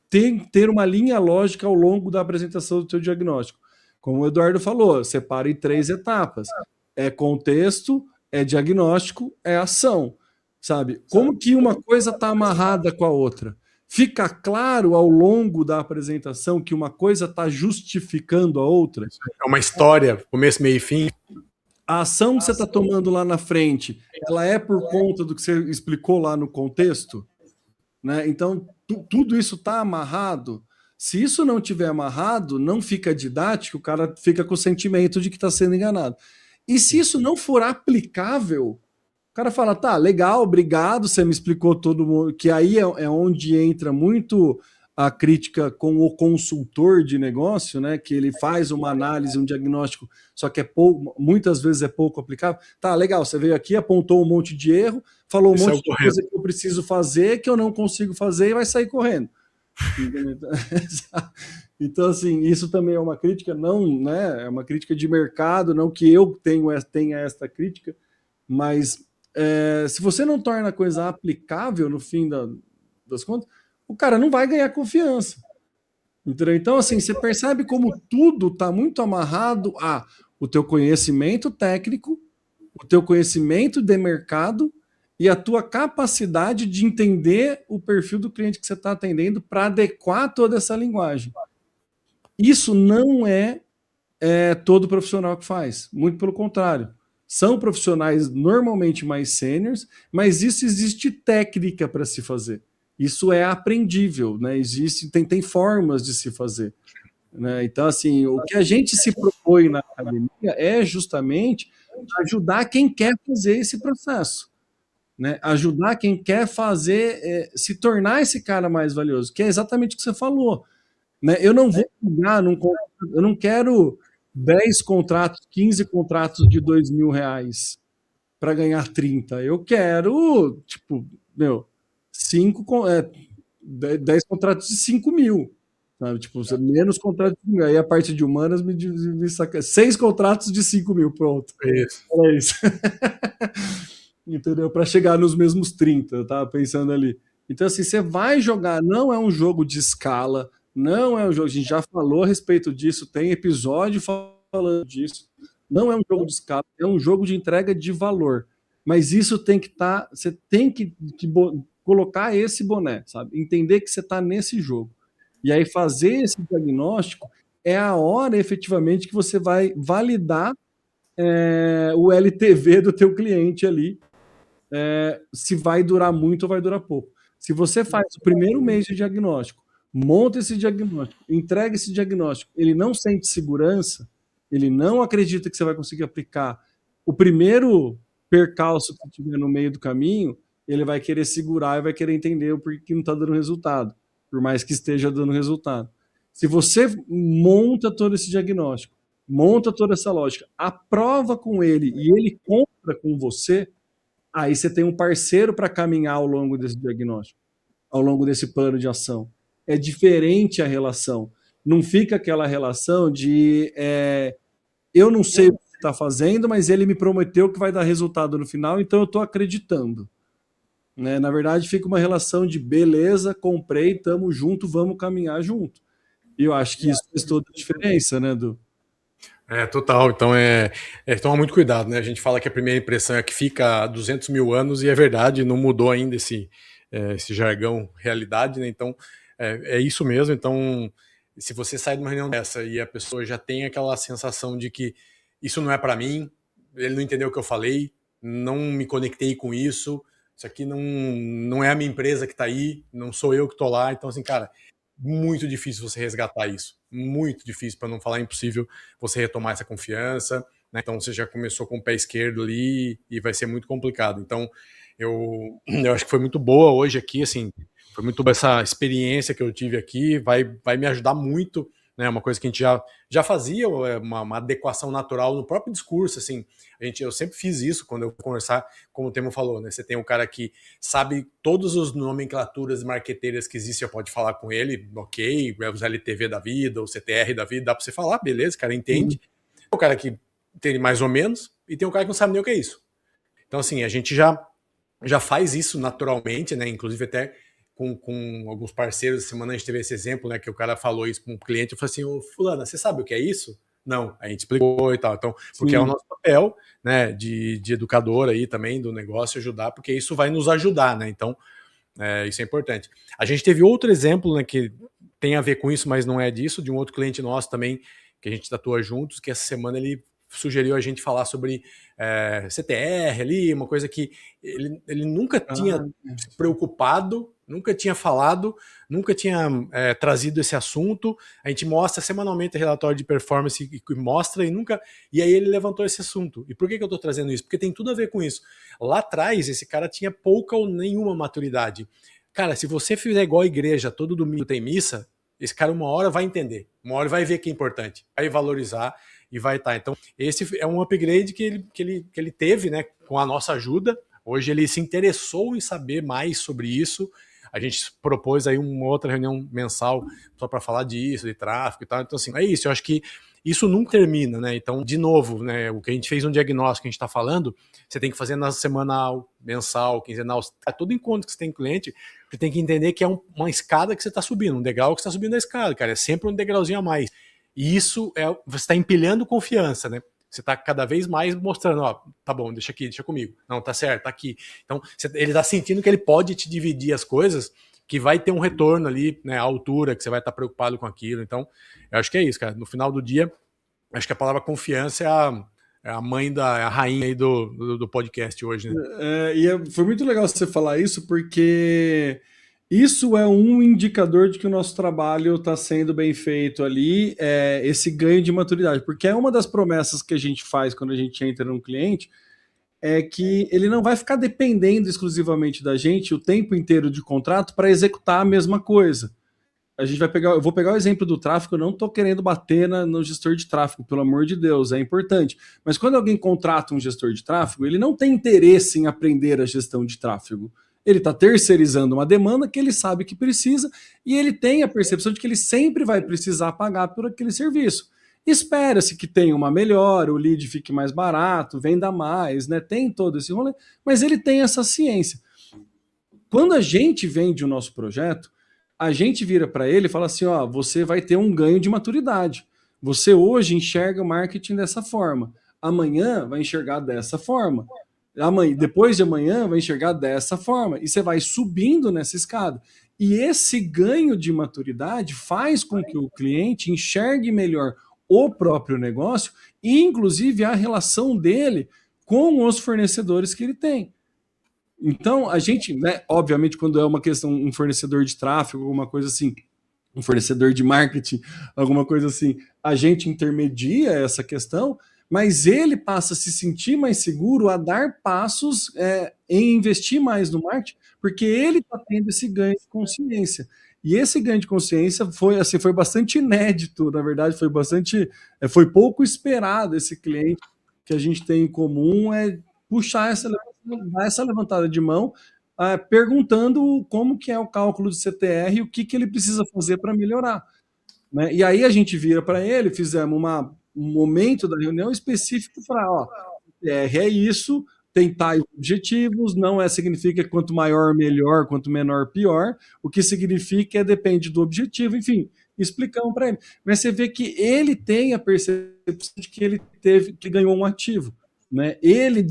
tem que ter uma linha lógica ao longo da apresentação do seu diagnóstico. Como o Eduardo falou, separa em 3 etapas. É contexto, é diagnóstico, é ação. Sabe? Como que uma coisa está amarrada com a outra? Fica claro ao longo da apresentação que uma coisa está justificando a outra? É uma história, começo, meio e fim. A ação que você está tomando lá na frente, ela é por conta do que você explicou lá no contexto? Né? Então, tudo isso está amarrado. Se isso não tiver amarrado, não fica didático, o cara fica com o sentimento de que está sendo enganado. E se isso não for aplicável, o cara fala, tá, legal, obrigado, você me explicou todo mundo, que aí é onde entra muito a crítica com o consultor de negócio, né, que ele faz uma análise, um diagnóstico, só que muitas vezes é pouco aplicável. Tá, legal, você veio aqui, apontou um monte de erro, falou um monte de coisa que eu preciso fazer, que eu não consigo fazer e vai sair correndo. Então, assim, isso também é uma crítica, não, né? É uma crítica de mercado, não que eu tenha esta crítica, mas se você não torna a coisa aplicável no fim das contas, o cara não vai ganhar confiança. Entendeu? Então, assim, você percebe como tudo está muito amarrado a o teu conhecimento técnico, o teu conhecimento de mercado e a tua capacidade de entender o perfil do cliente que você está atendendo para adequar toda essa linguagem. Isso não é todo profissional que faz, muito pelo contrário. São profissionais normalmente mais sêniores, mas isso existe técnica para se fazer. Isso é aprendível, né? Tem formas de se fazer. Né? Então, assim, o que a gente se propõe na academia é justamente ajudar quem quer fazer esse processo. Né? Ajudar quem quer fazer, se tornar esse cara mais valioso, que é exatamente o que você falou. Né? Eu não vou pagar, eu não quero 10 contratos, 15 contratos de R$2.000 para ganhar 30. Eu quero, 10 contratos de 5.000. Sabe? Tipo, menos contratos de 1.000. Aí a parte de humanas me saca. 6 contratos de 5.000, pronto. Isso. É isso. Entendeu? Para chegar nos mesmos 30, eu tava pensando ali. Então, assim, você vai jogar, não é um jogo de escala, não é um jogo, a gente já falou a respeito disso, tem episódio falando disso. Não é um jogo de escala, é um jogo de entrega de valor. Mas isso tem que estar, você tem que colocar esse boné, sabe? Entender que você está nesse jogo. E aí fazer esse diagnóstico é a hora efetivamente que você vai validar o LTV do teu cliente ali, se vai durar muito ou vai durar pouco. Se você faz o primeiro mês de diagnóstico, monta esse diagnóstico, entrega esse diagnóstico, ele não sente segurança, ele não acredita que você vai conseguir aplicar, o primeiro percalço que tiver no meio do caminho, ele vai querer segurar e vai querer entender o porquê não está dando resultado, por mais que esteja dando resultado. Se você monta todo esse diagnóstico, monta toda essa lógica, aprova com ele e ele compra com você, aí você tem um parceiro para caminhar ao longo desse diagnóstico, ao longo desse plano de ação. É diferente a relação. Não fica aquela relação de eu não sei o que está fazendo, mas ele me prometeu que vai dar resultado no final, então eu estou acreditando. Né? Na verdade, fica uma relação de beleza, comprei, estamos junto, vamos caminhar junto. E eu acho que isso faz toda a diferença, né, Edu? Total. Então, toma muito cuidado, né? A gente fala que a primeira impressão é que fica há 200 mil anos e é verdade, não mudou ainda esse jargão realidade, né? Então, é isso mesmo. Então, se você sai de uma reunião dessa e a pessoa já tem aquela sensação de que isso não é para mim, ele não entendeu o que eu falei, não me conectei com isso aqui não é a minha empresa que está aí, não sou eu que estou lá. Então, assim, cara, muito difícil você resgatar isso. Muito difícil, para não falar impossível, você retomar essa confiança. Né? Então, você já começou com o pé esquerdo ali e vai ser muito complicado. Então, eu acho que foi muito boa hoje aqui, assim, foi muito boa essa experiência que eu tive aqui, vai me ajudar muito, né? Uma coisa que a gente já fazia, uma adequação natural no próprio discurso, assim. Eu sempre fiz isso quando eu conversar, como o Temo falou, né? Você tem um cara que sabe todas as nomenclaturas marqueteiras que existem, você pode falar com ele, ok, os LTV da vida, o CTR da vida, dá para você falar, beleza, o cara entende. Tem o cara que tem mais ou menos, e tem um cara que não sabe nem o que é isso. Então, assim, a gente já faz isso naturalmente, né? Inclusive até com alguns parceiros, essa semana a gente teve esse exemplo, né? Que o cara falou isso para um cliente, eu falei assim, ô fulana, você sabe o que é isso? Não, a gente explicou e tal. Então, porque é o nosso papel, né, de educador aí também do negócio, ajudar, porque isso vai nos ajudar, né? Então, isso é importante. A gente teve outro exemplo, né, que tem a ver com isso, mas não é disso, de um outro cliente nosso também, que a gente atua juntos, que essa semana ele sugeriu a gente falar sobre CTR ali, uma coisa que ele nunca tinha se preocupado, nunca tinha falado, nunca tinha trazido esse assunto. A gente mostra semanalmente relatório de performance e mostra e aí ele levantou esse assunto. E por que eu estou trazendo isso? Porque tem tudo a ver com isso. Lá atrás, esse cara tinha pouca ou nenhuma maturidade. Cara, se você fizer igual a igreja, todo domingo tem missa, esse cara uma hora vai entender, uma hora vai ver que é importante, vai valorizar e vai estar. Então, esse é um upgrade que ele teve, né, com a nossa ajuda, Hoje ele se interessou em saber mais sobre isso. A gente propôs aí uma outra reunião mensal só para falar disso, de tráfego e tal. Então, assim, é isso. Eu acho que isso não termina, né? Então, de novo, né? O que a gente fez um diagnóstico que a gente está falando, você tem que fazer na semanal, mensal, quinzenal. Todo encontro que você tem cliente, você tem que entender que é uma escada que você está subindo, um degrau que você está subindo a escada, cara. É sempre um degrauzinho a mais. E isso você está empilhando confiança, né? Você está cada vez mais mostrando, ó, tá bom, deixa aqui, deixa comigo. Não, tá certo, tá aqui. Então, ele está sentindo que ele pode te dividir as coisas, que vai ter um retorno ali, né, à altura, que você vai estar preocupado com aquilo. Então, eu acho que é isso, cara. No final do dia, acho que a palavra confiança é a mãe é a rainha aí do podcast hoje, né? Foi muito legal você falar isso, porque isso é um indicador de que o nosso trabalho está sendo bem feito ali, esse ganho de maturidade. Porque é uma das promessas que a gente faz quando a gente entra num cliente, é que ele não vai ficar dependendo exclusivamente da gente o tempo inteiro de contrato para executar a mesma coisa. Eu vou pegar o exemplo do tráfego, eu não estou querendo bater no gestor de tráfego, pelo amor de Deus, é importante. Mas quando alguém contrata um gestor de tráfego, ele não tem interesse em aprender a gestão de tráfego. Ele está terceirizando uma demanda que ele sabe que precisa e ele tem a percepção de que ele sempre vai precisar pagar por aquele serviço. Espera-se que tenha uma melhora, o lead fique mais barato, venda mais, né? Tem todo esse rolê, mas ele tem essa ciência. Quando a gente vende o nosso projeto, a gente vira para ele e fala assim, ó, você vai ter um ganho de maturidade. Você hoje enxerga o marketing dessa forma. Amanhã vai enxergar dessa forma. Depois de amanhã vai enxergar dessa forma. E você vai subindo nessa escada. E esse ganho de maturidade faz com que o cliente enxergue melhor o próprio negócio e, inclusive, a relação dele com os fornecedores que ele tem. Então, a gente, né, obviamente, quando é uma questão, um fornecedor de tráfego, alguma coisa assim, um fornecedor de marketing, alguma coisa assim, a gente intermedia essa questão, mas ele passa a se sentir mais seguro a dar passos em investir mais no marketing, porque ele está tendo esse ganho de consciência. E esse ganho de consciência foi bastante inédito, na verdade, foi pouco esperado esse cliente que a gente tem em comum, puxar dar essa levantada de mão, perguntando como que é o cálculo de CTR e o que ele precisa fazer para melhorar. Né? E aí a gente vira para ele, fizemos um momento da reunião específico para, ó, CTR é isso, tem tais objetivos, não significa que quanto maior, melhor, quanto menor, pior, o que significa depende do objetivo, enfim, explicamos para ele. Mas você vê que ele tem a percepção de que que ganhou um ativo. Né? Ele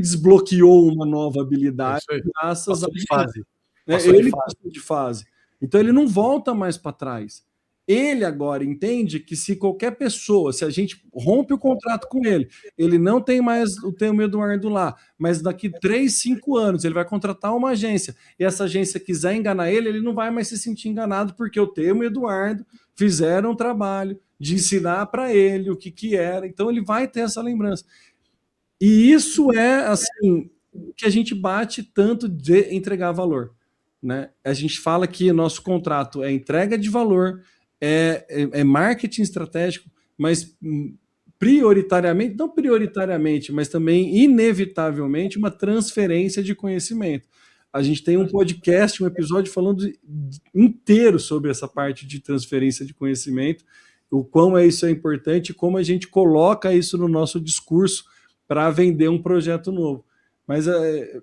desbloqueou uma nova habilidade graças a fase. Ele passou de fase. Então ele não volta mais para trás. Ele agora entende que se qualquer pessoa, se a gente rompe o contrato com ele, ele não tem mais o Temo Eduardo lá, mas daqui 3, 5 anos ele vai contratar uma agência e essa agência quiser enganar ele não vai mais se sentir enganado porque o Temo e o Eduardo fizeram um trabalho de ensinar para ele o que era. Então ele vai ter essa lembrança. E isso é, assim, que a gente bate tanto de entregar valor. Né? A gente fala que o nosso contrato é entrega de valor, é marketing estratégico, mas prioritariamente, não prioritariamente, mas também inevitavelmente uma transferência de conhecimento. A gente tem um podcast, um episódio falando inteiro sobre essa parte de transferência de conhecimento, o quão isso é importante, como a gente coloca isso no nosso discurso para vender um projeto novo. Mas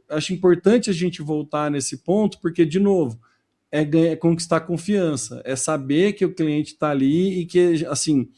acho importante a gente voltar nesse ponto, porque, de novo, é conquistar confiança, é saber que o cliente está ali e que, assim,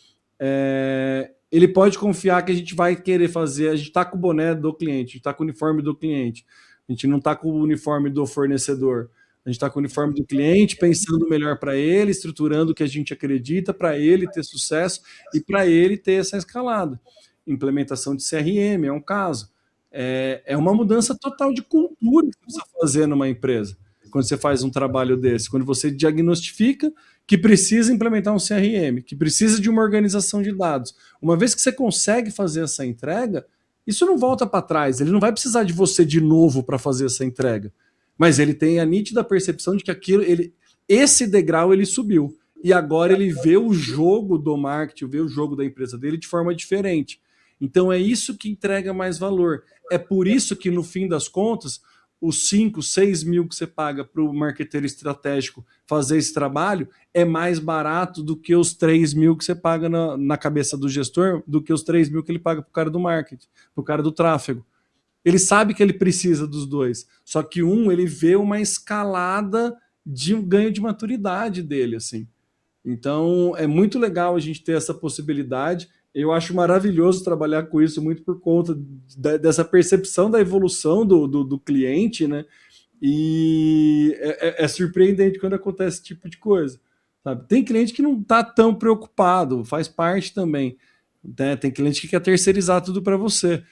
ele pode confiar que a gente vai querer fazer, a gente está com o boné do cliente, a gente está com o uniforme do cliente, a gente não está com o uniforme do fornecedor, a gente está com o uniforme do cliente, pensando melhor para ele, estruturando o que a gente acredita, para ele ter sucesso e para ele ter essa escalada. Implementação de CRM é um caso. É uma mudança total de cultura que você precisa fazer numa empresa, quando você faz um trabalho desse, quando você diagnostica que precisa implementar um CRM, que precisa de uma organização de dados. Uma vez que você consegue fazer essa entrega, isso não volta para trás, ele não vai precisar de você de novo para fazer essa entrega, mas ele tem a nítida percepção de que esse degrau ele subiu, e agora ele vê o jogo do marketing, vê o jogo da empresa dele de forma diferente. Então é isso que entrega mais valor. É por isso que, no fim das contas, os 5, 6 mil que você paga para o marqueteiro estratégico fazer esse trabalho é mais barato do que os 3 mil que você paga na cabeça do gestor, do que os 3 mil que ele paga para o cara do marketing, para o cara do tráfego. Ele sabe que ele precisa dos dois, só que ele vê uma escalada de um ganho de maturidade dele, assim. Então, é muito legal a gente ter essa possibilidade. Eu acho maravilhoso trabalhar com isso, muito por conta dessa percepção da evolução do cliente, né? E é surpreendente quando acontece esse tipo de coisa, sabe? Tem cliente que não está tão preocupado, faz parte também, né? Tem cliente que quer terceirizar tudo para você.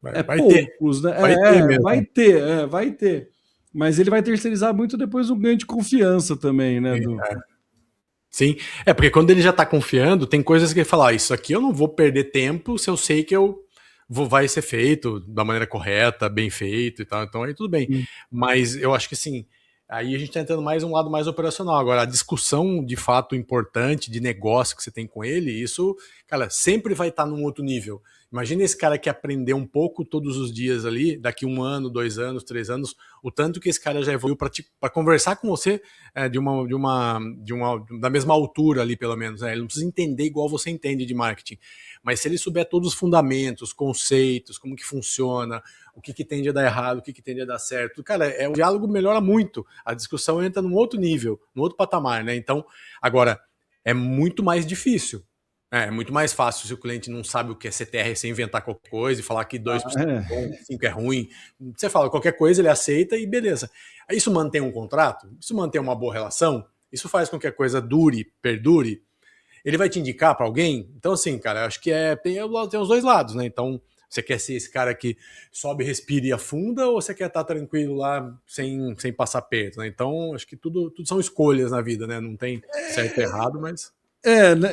Vai poucos, ter. né? Vai ter mesmo. Vai ter. Mas ele vai terceirizar muito depois do ganho de confiança também, né? Sim, porque quando ele já está confiando, tem coisas que ele fala, isso aqui eu não vou perder tempo se eu sei que vai ser feito da maneira correta, bem feito e tal, então aí tudo bem. Mas eu acho que assim, aí a gente está entrando mais um lado mais operacional. Agora, a discussão de fato importante, de negócio que você tem com ele, isso, cara, sempre vai estar num outro nível. Imagina esse cara que aprendeu um pouco todos os dias ali, daqui 1 ano, 2 anos, 3 anos, o tanto que esse cara já evoluiu para conversar com você da mesma altura ali, pelo menos. Né? Ele não precisa entender igual você entende de marketing. Mas se ele souber todos os fundamentos, conceitos, como que funciona, o que tende a dar errado, o que tende a dar certo, cara, o diálogo melhora muito. A discussão entra num outro nível, num outro patamar, né? Então, agora, é muito mais difícil. É muito mais fácil se o cliente não sabe o que é CTR, sem inventar qualquer coisa e falar que 2% é bom, 5% é ruim. Você fala qualquer coisa, ele aceita e beleza. Isso mantém um contrato? Isso mantém uma boa relação? Isso faz com que a coisa dure, perdure? Ele vai te indicar para alguém? Então, assim, cara, acho que tem os dois lados, né? Então, você quer ser esse cara que sobe, respira e afunda, ou você quer estar tranquilo lá sem passar perto, né? Então, acho que tudo são escolhas na vida, né? Não tem certo e errado, mas...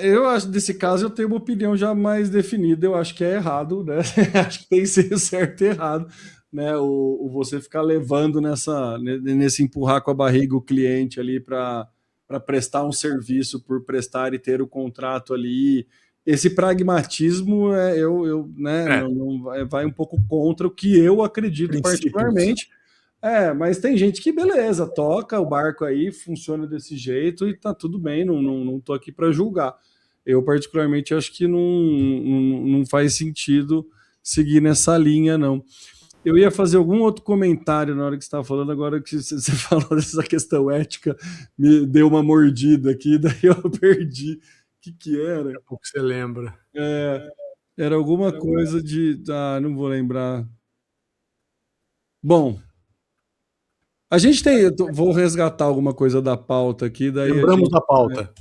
eu acho que nesse caso eu tenho uma opinião já mais definida, eu acho que é errado, né? Acho que tem que ser certo e errado, né? O você ficar levando nesse empurrar com a barriga o cliente ali para prestar um serviço por prestar e ter o contrato ali. Esse pragmatismo vai um pouco contra o que eu acredito particularmente. Mas tem gente que, beleza, toca o barco aí, funciona desse jeito e tá tudo bem, não tô aqui para julgar. Eu, particularmente, acho que não faz sentido seguir nessa linha, não. Eu ia fazer algum outro comentário na hora que você estava falando, agora que você falou dessa questão ética, me deu uma mordida aqui, daí eu perdi. O que era? Daqui a pouco você lembra. Era alguma coisa de... não vou lembrar. Bom, a gente tem... Vou resgatar alguma coisa da pauta aqui. Daí lembramos da pauta.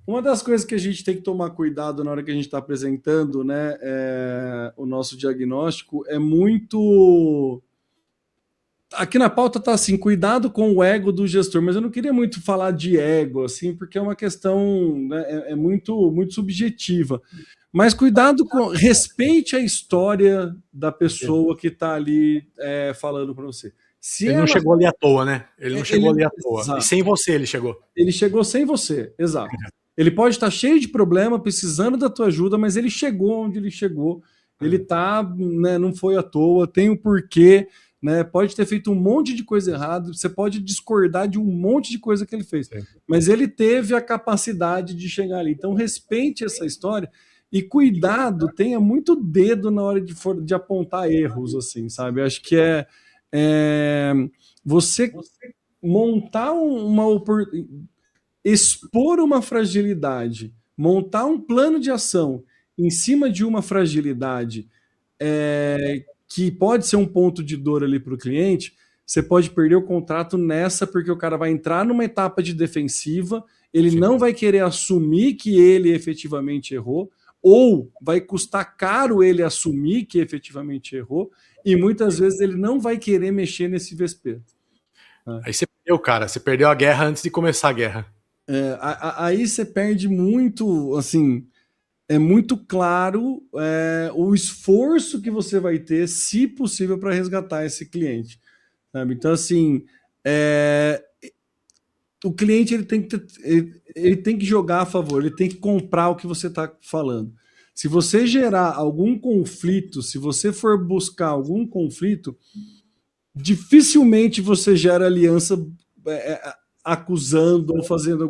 Uma das coisas que a gente tem que tomar cuidado na hora que a gente está apresentando, né, o nosso diagnóstico é muito... Aqui na pauta tá assim, cuidado com o ego do gestor, mas eu não queria muito falar de ego, assim, porque é uma questão, né, muito, muito subjetiva. Mas cuidado com... Respeite a história da pessoa que está ali falando para você. Ele não chegou ali à toa, né? Ele não chegou ali à toa. Exato. E sem você ele chegou. Ele chegou sem você, exato. Ele pode estar cheio de problema, precisando da tua ajuda, mas ele chegou onde ele chegou. Ele tá, né, não foi à toa, tem um porquê, né? Pode ter feito um monte de coisa errada, você pode discordar de um monte de coisa que ele fez. Sim. Mas ele teve a capacidade de chegar ali. Então respeite essa história e cuidado, tenha muito dedo na hora de apontar erros, assim, sabe? Eu acho que você montar expor uma fragilidade, montar um plano de ação em cima de uma fragilidade que pode ser um ponto de dor ali para o cliente, você pode perder o contrato nessa, porque o cara vai entrar numa etapa de defensiva, ele Sim. não vai querer assumir que ele efetivamente errou, ou vai custar caro ele assumir que efetivamente errou, e muitas vezes ele não vai querer mexer nesse vespeiro. Aí você perdeu, cara, você perdeu a guerra antes de começar a guerra. Aí você perde muito, assim, é muito claro o esforço que você vai ter, se possível, para resgatar esse cliente. Sabe? Então, assim, o cliente ele tem que jogar a favor, ele tem que comprar o que você está falando. Se você gerar algum conflito, se você for buscar algum conflito, dificilmente você gera aliança acusando ou fazendo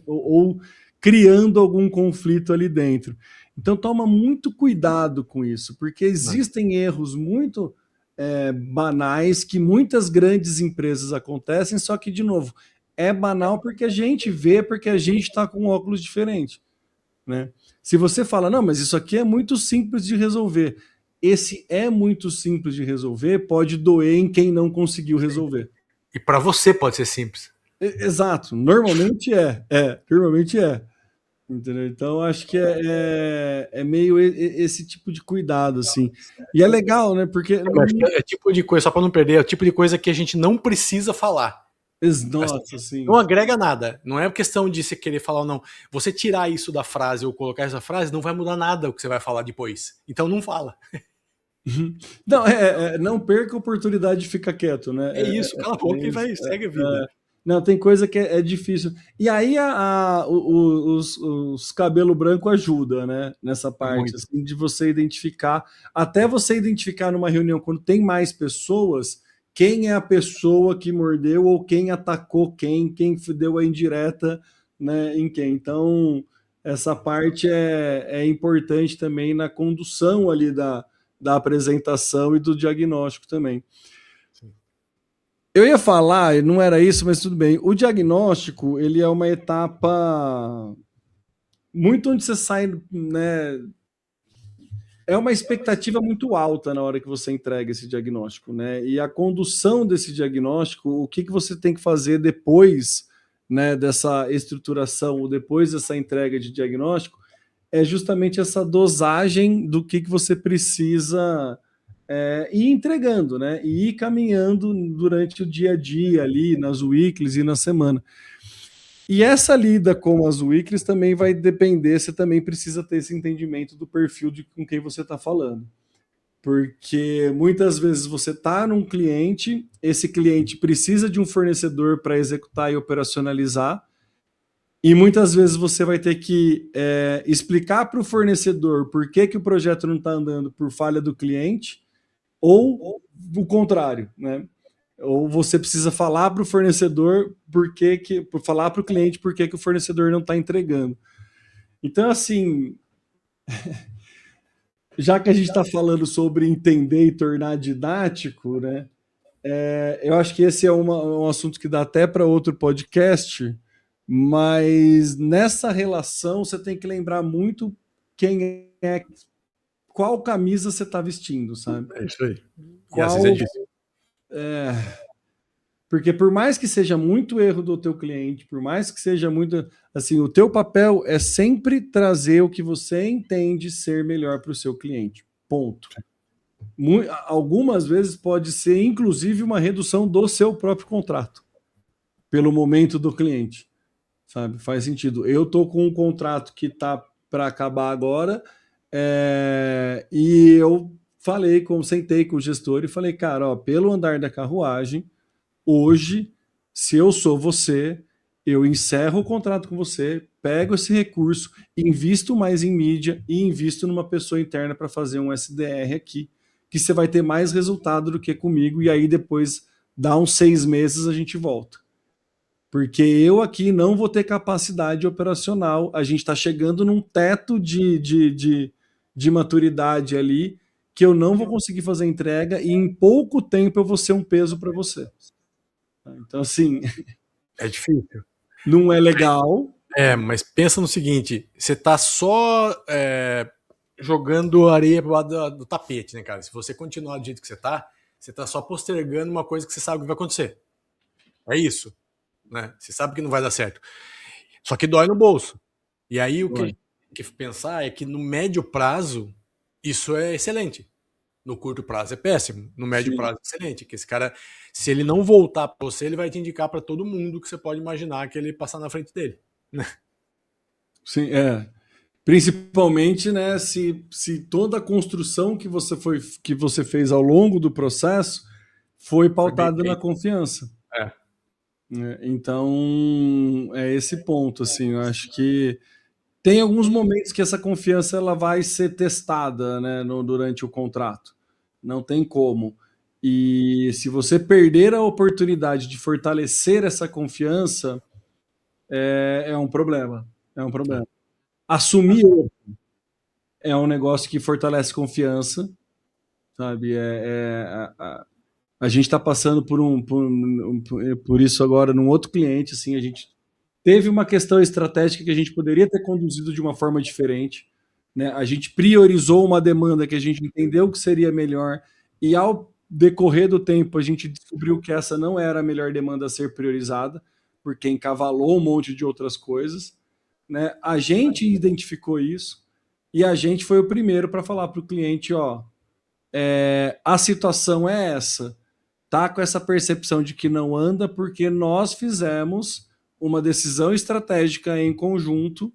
ou criando algum conflito ali dentro. Então toma muito cuidado com isso, porque existem erros muito banais que muitas grandes empresas acontecem, só que, de novo, é banal porque a gente vê, porque a gente está com óculos diferente. Né? Se você fala, não, mas isso aqui é muito simples de resolver, esse é muito simples de resolver, pode doer em quem não conseguiu resolver. E para você pode ser simples. Exato, normalmente normalmente é. Entendeu? Então acho que é meio esse tipo de cuidado, assim. E é legal, né? Porque é tipo de coisa, só para não perder, é o tipo de coisa que a gente não precisa falar. Nossa, assim, não agrega nada. Não é questão de você querer falar ou não. Você tirar isso da frase ou colocar essa frase não vai mudar nada o que você vai falar depois. Então não fala. Não, não perca a oportunidade de ficar quieto, né? É isso, cala a boca e vai, segue a vida. Não, tem coisa que é difícil. E aí os cabelo branco ajuda, né? Nessa parte, assim, de você identificar, até você identificar numa reunião, quando tem mais pessoas, quem é a pessoa que mordeu ou quem atacou quem deu a indireta, né, em quem. Então, essa parte é importante também na condução ali da apresentação e do diagnóstico também. Eu ia falar, não era isso, mas tudo bem. O diagnóstico, ele é uma etapa muito onde você sai, né? É uma expectativa muito alta na hora que você entrega esse diagnóstico, né? E a condução desse diagnóstico, o que você tem que fazer depois, né, dessa estruturação, ou depois dessa entrega de diagnóstico, é justamente essa dosagem do que você precisa ir entregando, né? E ir caminhando durante o dia a dia ali, nas weeklies e na semana. E essa lida com as weeklies também vai depender, você também precisa ter esse entendimento do perfil de com quem você está falando. Porque muitas vezes você está num cliente, esse cliente precisa de um fornecedor para executar e operacionalizar, e muitas vezes você vai ter que explicar para o fornecedor por que o projeto não está andando por falha do cliente, ou o contrário, né? Ou você precisa falar para o fornecedor falar para o cliente por que o fornecedor não está entregando. Então, assim, já que a gente está falando sobre entender e tornar didático, né? Eu acho que esse é um assunto que dá até para outro podcast, mas nessa relação você tem que lembrar muito qual camisa você está vestindo, sabe? É isso aí. E às vezes é difícil. Porque por mais que seja muito erro do teu cliente, por mais que seja muito, assim, o teu papel é sempre trazer o que você entende ser melhor para o seu cliente. Ponto. Algumas vezes pode ser, inclusive, uma redução do seu próprio contrato, pelo momento do cliente, sabe? Faz sentido. Eu tô com um contrato que tá para acabar agora, e eu sentei com o gestor e falei, cara, ó, pelo andar da carruagem, hoje, se eu sou você, eu encerro o contrato com você, pego esse recurso, invisto mais em mídia e invisto numa pessoa interna para fazer um SDR aqui, que você vai ter mais resultado do que comigo, e aí depois, dá uns 6 meses, a gente volta. Porque eu aqui não vou ter capacidade operacional, a gente está chegando num teto de maturidade ali, que eu não vou conseguir fazer entrega, e em pouco tempo eu vou ser um peso para você. Então, assim... É difícil. Não é legal. Mas pensa no seguinte, você tá só jogando areia pro lado do tapete, né, cara? Se você continuar do jeito que você tá só postergando uma coisa que você sabe que vai acontecer. É isso, né? Você sabe que não vai dar certo. Só que dói no bolso. E aí o que a gente tem que pensar é que no médio prazo isso é excelente. No curto prazo é péssimo, no médio prazo é excelente, que esse cara, se ele não voltar para você, ele vai te indicar para todo mundo que você pode imaginar que ele passar na frente dele. Sim, principalmente, né, se toda a construção que você fez ao longo do processo foi pautada na confiança. Então, é esse ponto, assim, eu acho que tem alguns momentos que essa confiança ela vai ser testada, né, durante o contrato. Não tem como. E se você perder a oportunidade de fortalecer essa confiança, é um problema. É um problema. Assumir é um negócio que fortalece confiança, sabe? A gente está passando por isso agora num outro cliente, assim, a gente teve uma questão estratégica que a gente poderia ter conduzido de uma forma diferente, né? A gente priorizou uma demanda que a gente entendeu que seria melhor e ao decorrer do tempo a gente descobriu que essa não era a melhor demanda a ser priorizada, porque encavalou um monte de outras coisas, né? A gente identificou isso e a gente foi o primeiro para falar para o cliente, ó, a situação é essa, tá com essa percepção de que não anda porque nós fizemos uma decisão estratégica em conjunto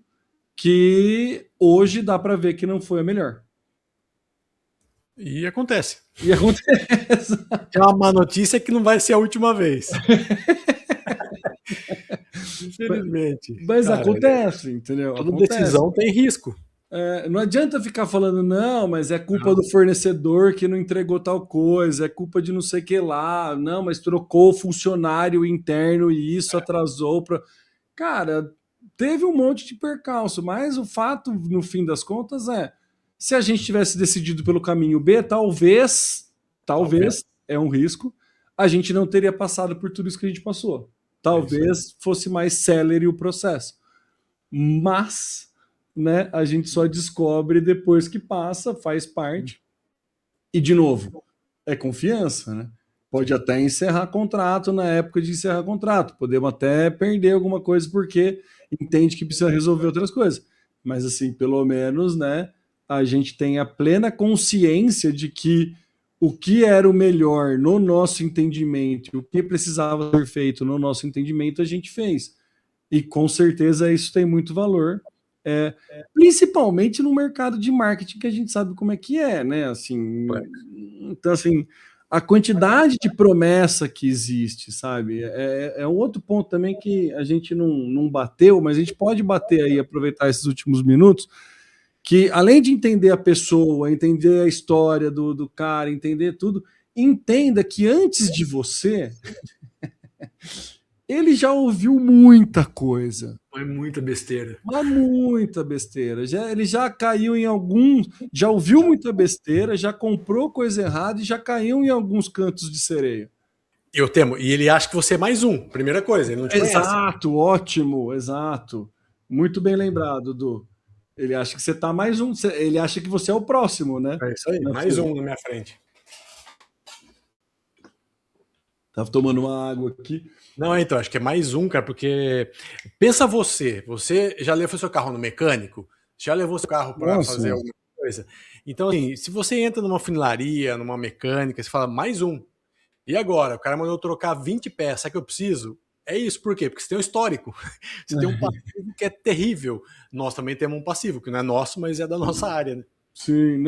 que hoje dá para ver que não foi a melhor. E acontece. E acontece. É uma má notícia que não vai ser a última vez. Infelizmente. Mas cara, acontece, entendeu? Toda decisão tem risco. Não adianta ficar falando, não, mas é culpa do fornecedor que não entregou tal coisa, é culpa de não sei o que lá, não, mas trocou o funcionário interno e isso atrasou para. Cara, teve um monte de percalço, mas o fato, no fim das contas, se a gente tivesse decidido pelo caminho B, talvez é um risco, a gente não teria passado por tudo isso que a gente passou. Talvez fosse mais célere o processo. Mas, né, a gente só descobre depois que passa, faz parte. E, de novo, é confiança, né? Pode até encerrar contrato na época de encerrar contrato. Podemos até perder alguma coisa porque entende que precisa resolver outras coisas. Mas, assim, pelo menos, né, a gente tem a plena consciência de que o que era o melhor no nosso entendimento, o que precisava ser feito no nosso entendimento, a gente fez. E, com certeza, isso tem muito valor. Principalmente no mercado de marketing, que a gente sabe como é que é, né? Assim, então, assim, a quantidade de promessa que existe, sabe? É um outro ponto também que a gente não bateu, mas a gente pode bater aí, aproveitar esses últimos minutos, que além de entender a pessoa, entender a história do cara, entender tudo, entenda que antes de você, ele já ouviu muita coisa. É muita besteira. Mas muita besteira. Ele já caiu em alguns, já ouviu muita besteira, já comprou coisa errada e já caiu em alguns cantos de sereia. Eu temo. E ele acha que você é mais um, primeira coisa. Ele não te conhece. Exato, ótimo, exato. Muito bem lembrado, Dudu. Ele acha que você tá mais um, ele acha que você é o próximo, né? É isso aí, mais um na minha frente. Tava tomando uma água aqui. Não, então, acho que é mais um, cara, porque pensa você já levou seu carro no mecânico? Já levou seu carro para fazer alguma coisa? Então, assim, se você entra numa funilaria, numa mecânica, você fala, mais um. E agora? O cara mandou trocar 20 peças, sabe que eu preciso? É isso, por quê? Porque você tem um histórico. Você tem um passivo que é terrível. Nós também temos um passivo, que não é nosso, mas é da nossa área, né? Sim,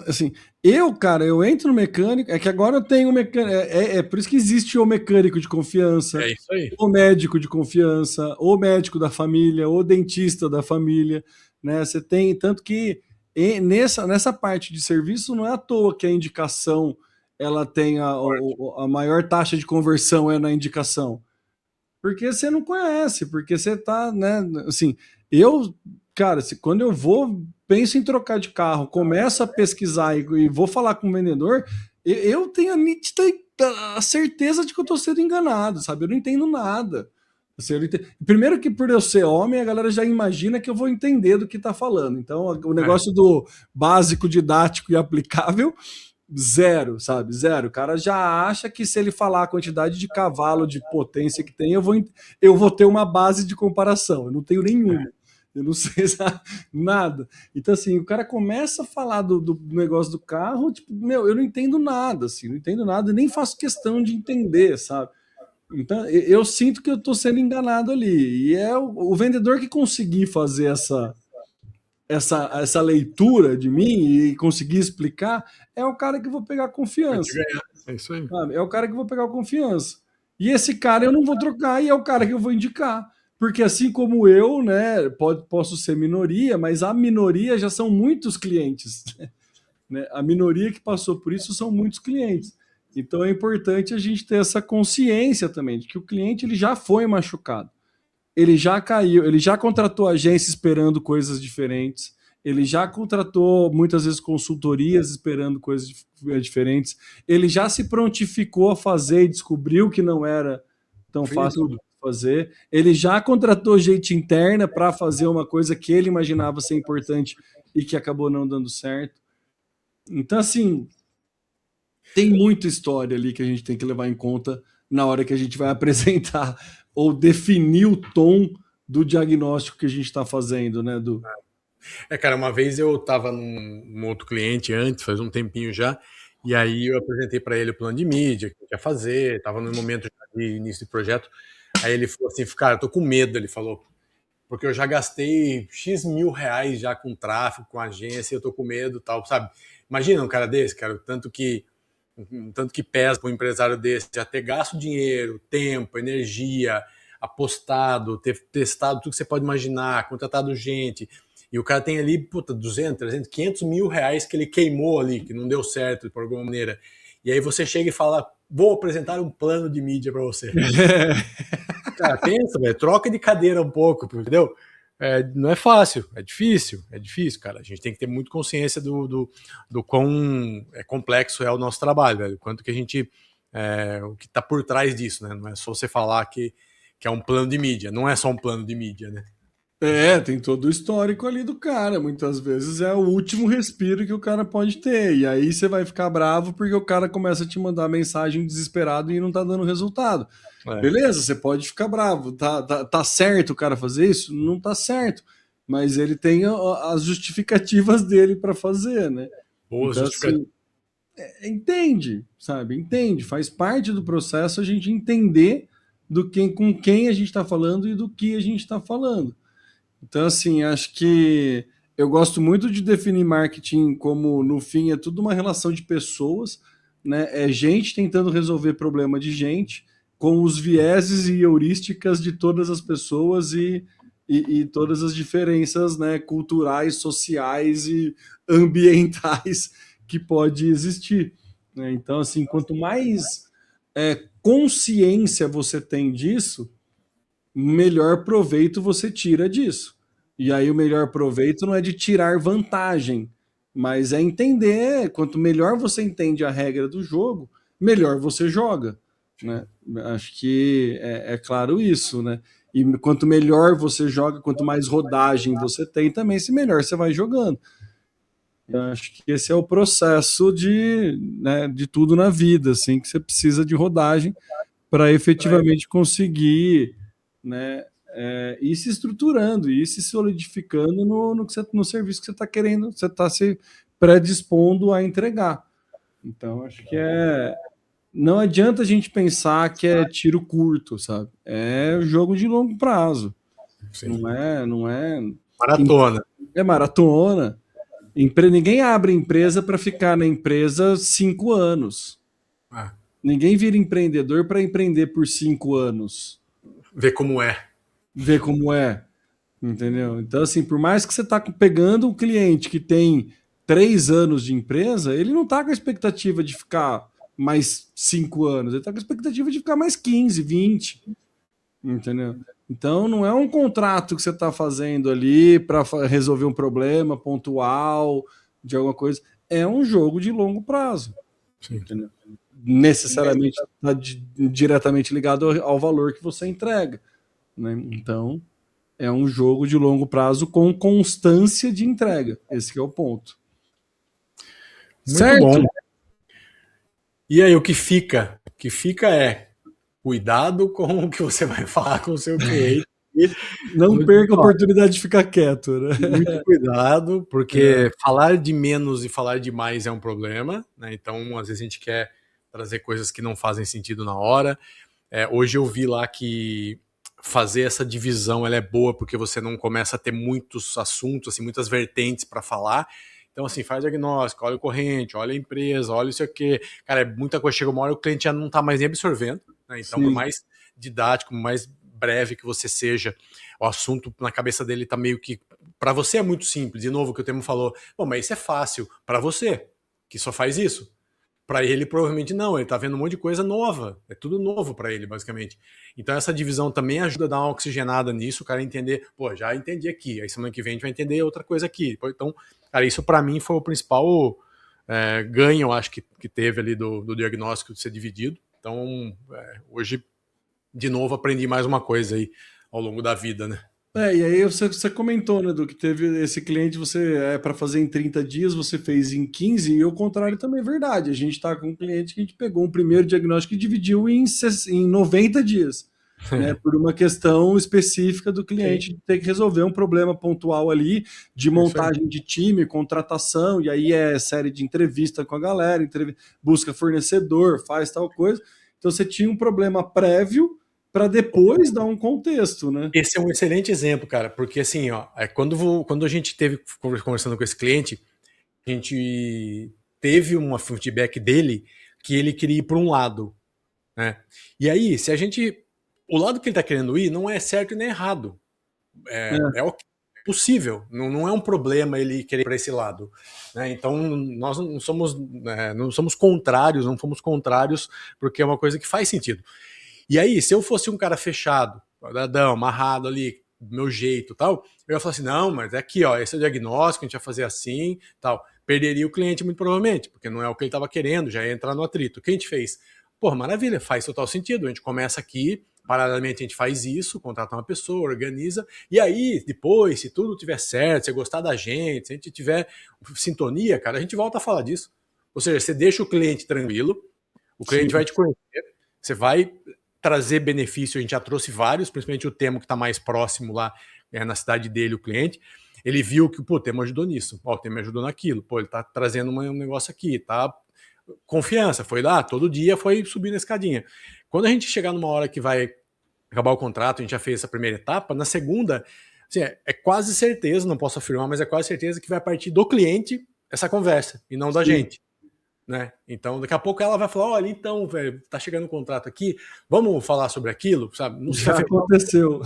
assim, eu entro no mecânico, é que agora eu tenho mecânico, por isso que existe o mecânico de confiança, é isso aí. O médico de confiança, o médico da família, o dentista da família, né? Você tem, tanto que nessa parte de serviço não é à toa que a indicação ela tem a maior taxa de conversão na indicação, porque você não conhece, porque você tá, né, assim, cara, quando eu penso em trocar de carro, começo a pesquisar e vou falar com o vendedor, eu tenho a certeza de que eu estou sendo enganado, sabe? Eu não entendo nada. Assim, primeiro que por eu ser homem, a galera já imagina que eu vou entender do que está falando. Então, o negócio do básico, didático e aplicável, zero, sabe? Zero. O cara já acha que se ele falar a quantidade de cavalo de potência que tem, eu vou ter uma base de comparação. Eu não tenho nenhuma. Eu não sei nada. Então, assim, o cara começa a falar do negócio do carro, tipo, eu não entendo nada, assim, não entendo nada e nem faço questão de entender, sabe? Então, eu sinto que eu tô sendo enganado ali. E é o vendedor que conseguir fazer essa leitura de mim e conseguir explicar, é o cara que eu vou pegar confiança. É isso aí. Sabe? É o cara que eu vou pegar confiança. E esse cara eu não vou trocar e é o cara que eu vou indicar. Porque assim como eu, né, posso ser minoria, mas a minoria já são muitos clientes. Né? A minoria que passou por isso são muitos clientes. Então é importante a gente ter essa consciência também de que o cliente ele já foi machucado, ele já caiu, ele já contratou agência esperando coisas diferentes, ele já contratou muitas vezes consultorias esperando coisas diferentes, ele já se prontificou a fazer e descobriu que não era tão fácil de fazer, ele já contratou gente interna para fazer uma coisa que ele imaginava ser importante e que acabou não dando certo. Então, assim, tem muita história ali que a gente tem que levar em conta na hora que a gente vai apresentar ou definir o tom do diagnóstico que a gente está fazendo, né, Du? Cara, uma vez eu estava num outro cliente antes, faz um tempinho já, e aí eu apresentei para ele o plano de mídia, que eu ia fazer, estava no momento de início de projeto, aí ele falou assim, cara, eu tô com medo, ele falou, porque eu já gastei X mil reais já com tráfego, com agência, eu tô com medo, tal, sabe? Imagina um cara desse, cara, tanto que pesa para um empresário desse já ter gasto dinheiro, tempo, energia, apostado, ter testado tudo que você pode imaginar, contratado gente, e o cara tem ali, puta, 200, 300, 500 mil reais que ele queimou ali, que não deu certo de alguma maneira. E aí você chega e fala, vou apresentar um plano de mídia para você. Cara, pensa, velho, troca de cadeira um pouco, entendeu? Não é fácil, é difícil, cara. A gente tem que ter muito consciência do quão complexo é o nosso trabalho, velho. Quanto que a gente. O que tá por trás disso, né? Não é só você falar que é um plano de mídia, não é só um plano de mídia, né? Tem todo o histórico ali do cara. Muitas vezes é o último respiro que o cara pode ter. E aí você vai ficar bravo porque o cara começa a te mandar mensagem desesperado e não tá dando resultado. Beleza, você pode ficar bravo. Tá certo o cara fazer isso? Não tá certo. Mas ele tem as justificativas dele para fazer, né? Boa então, assim, entende, sabe? Entende. Faz parte do processo a gente entender com quem a gente está falando e do que a gente está falando. Então, assim, acho que eu gosto muito de definir marketing como, no fim, é tudo uma relação de pessoas, né? É gente tentando resolver problema de gente, com os vieses e heurísticas de todas as pessoas e todas as diferenças, né, culturais, sociais e ambientais que pode existir. Né? Então, assim, quanto mais consciência você tem disso, melhor proveito você tira disso. E aí o melhor proveito não é de tirar vantagem, mas é entender. Quanto melhor você entende a regra do jogo, melhor você joga. Né? Acho que é claro isso, né? E quanto melhor você joga, quanto mais rodagem você tem também, se melhor você vai jogando. Eu acho que esse é o processo de tudo na vida, assim, que você precisa de rodagem para efetivamente conseguir, né, ir se estruturando, ir se solidificando no serviço que você está querendo, você está se predispondo a entregar. Então, acho que não adianta a gente pensar que é tiro curto, sabe? É jogo de longo prazo. Sim. Não é maratona. É maratona. Ninguém abre empresa para ficar na empresa 5 anos. Ninguém vira empreendedor para empreender por 5 anos. Ver como é. Entendeu? Então, assim, por mais que você está pegando um cliente que tem 3 anos de empresa, ele não está com a expectativa de ficar mais 5 anos. Ele está com a expectativa de ficar mais 15, 20. Entendeu? Então, não é um contrato que você está fazendo ali para resolver um problema pontual de alguma coisa. É um jogo de longo prazo. Entendeu? Necessariamente está diretamente ligado ao valor que você entrega. Né? Então, é um jogo de longo prazo com constância de entrega. Esse que é o ponto. Muito certo? Bom. E aí, o que fica? O que fica é cuidado com o que você vai falar com o seu cliente. Não perca a oportunidade de ficar quieto. Né? Muito cuidado, porque falar de menos e falar de mais é um problema. Né? Então, às vezes a gente quer trazer coisas que não fazem sentido na hora. Hoje eu vi lá que fazer essa divisão ela é boa porque você não começa a ter muitos assuntos, assim, muitas vertentes para falar. Então, assim, faz diagnóstico, olha o corrente, olha a empresa, olha isso aqui. Cara, muita coisa. Chega uma hora o cliente já não está mais nem absorvendo. Né? Então, por mais didático, mais breve que você seja, o assunto na cabeça dele tá meio que... Para você é muito simples, de novo, que o Temo falou, bom, mas isso é fácil para você, que só faz isso. Para ele, provavelmente não, ele tá vendo um monte de coisa nova, é tudo novo para ele, basicamente. Então essa divisão também ajuda a dar uma oxigenada nisso, o cara entender, pô, já entendi aqui, aí semana que vem a gente vai entender outra coisa aqui. Então, cara, isso para mim foi o principal ganho, eu acho, que teve ali do diagnóstico de ser dividido. Então, hoje, de novo, aprendi mais uma coisa aí ao longo da vida, né? E aí você comentou, né, do que teve esse cliente, para fazer em 30 dias, você fez em 15, e o contrário também é verdade. A gente está com um cliente que a gente pegou um primeiro diagnóstico e dividiu em 90 dias, né, por uma questão específica do cliente ter que resolver um problema pontual ali, de montagem de time, contratação, e aí série de entrevista com a galera, busca fornecedor, faz tal coisa. Então você tinha um problema prévio para depois dar um contexto, né? Esse é um excelente exemplo, cara, porque assim, ó, quando a gente teve conversando com esse cliente, a gente teve uma feedback dele que ele queria ir para um lado, né? E aí, se a gente, o lado que ele está querendo ir não é certo e nem errado, é possível, não é um problema ele querer ir para esse lado, né? Então nós não somos contrários, não fomos contrários, porque é uma coisa que faz sentido. E aí, se eu fosse um cara fechado, quadradão, amarrado ali, do meu jeito tal, eu ia falar assim, não, mas é aqui, ó, esse é o diagnóstico, a gente vai fazer assim, tal. Perderia o cliente muito provavelmente, porque não é o que ele estava querendo, já ia entrar no atrito. O que a gente fez? Pô, maravilha, faz total sentido. A gente começa aqui, paralelamente a gente faz isso, contrata uma pessoa, organiza, e aí, depois, se tudo tiver certo, se gostar da gente, se a gente tiver sintonia, cara, a gente volta a falar disso. Ou seja, você deixa o cliente tranquilo, o cliente vai te conhecer, você vai trazer benefício, a gente já trouxe vários, principalmente o Temo que está mais próximo lá na cidade dele, o cliente, ele viu que, pô, o Temo ajudou nisso, ó, o Temo ajudou naquilo, pô, ele tá trazendo um negócio aqui, tá? Confiança, foi lá, todo dia foi subindo a escadinha. Quando a gente chegar numa hora que vai acabar o contrato, a gente já fez essa primeira etapa, na segunda, assim, é quase certeza, não posso afirmar, mas é quase certeza que vai partir do cliente essa conversa, e não da gente. Né? Então, daqui a pouco ela vai falar, olha, então, velho, tá chegando um contrato aqui, vamos falar sobre aquilo, sabe? Não já aconteceu.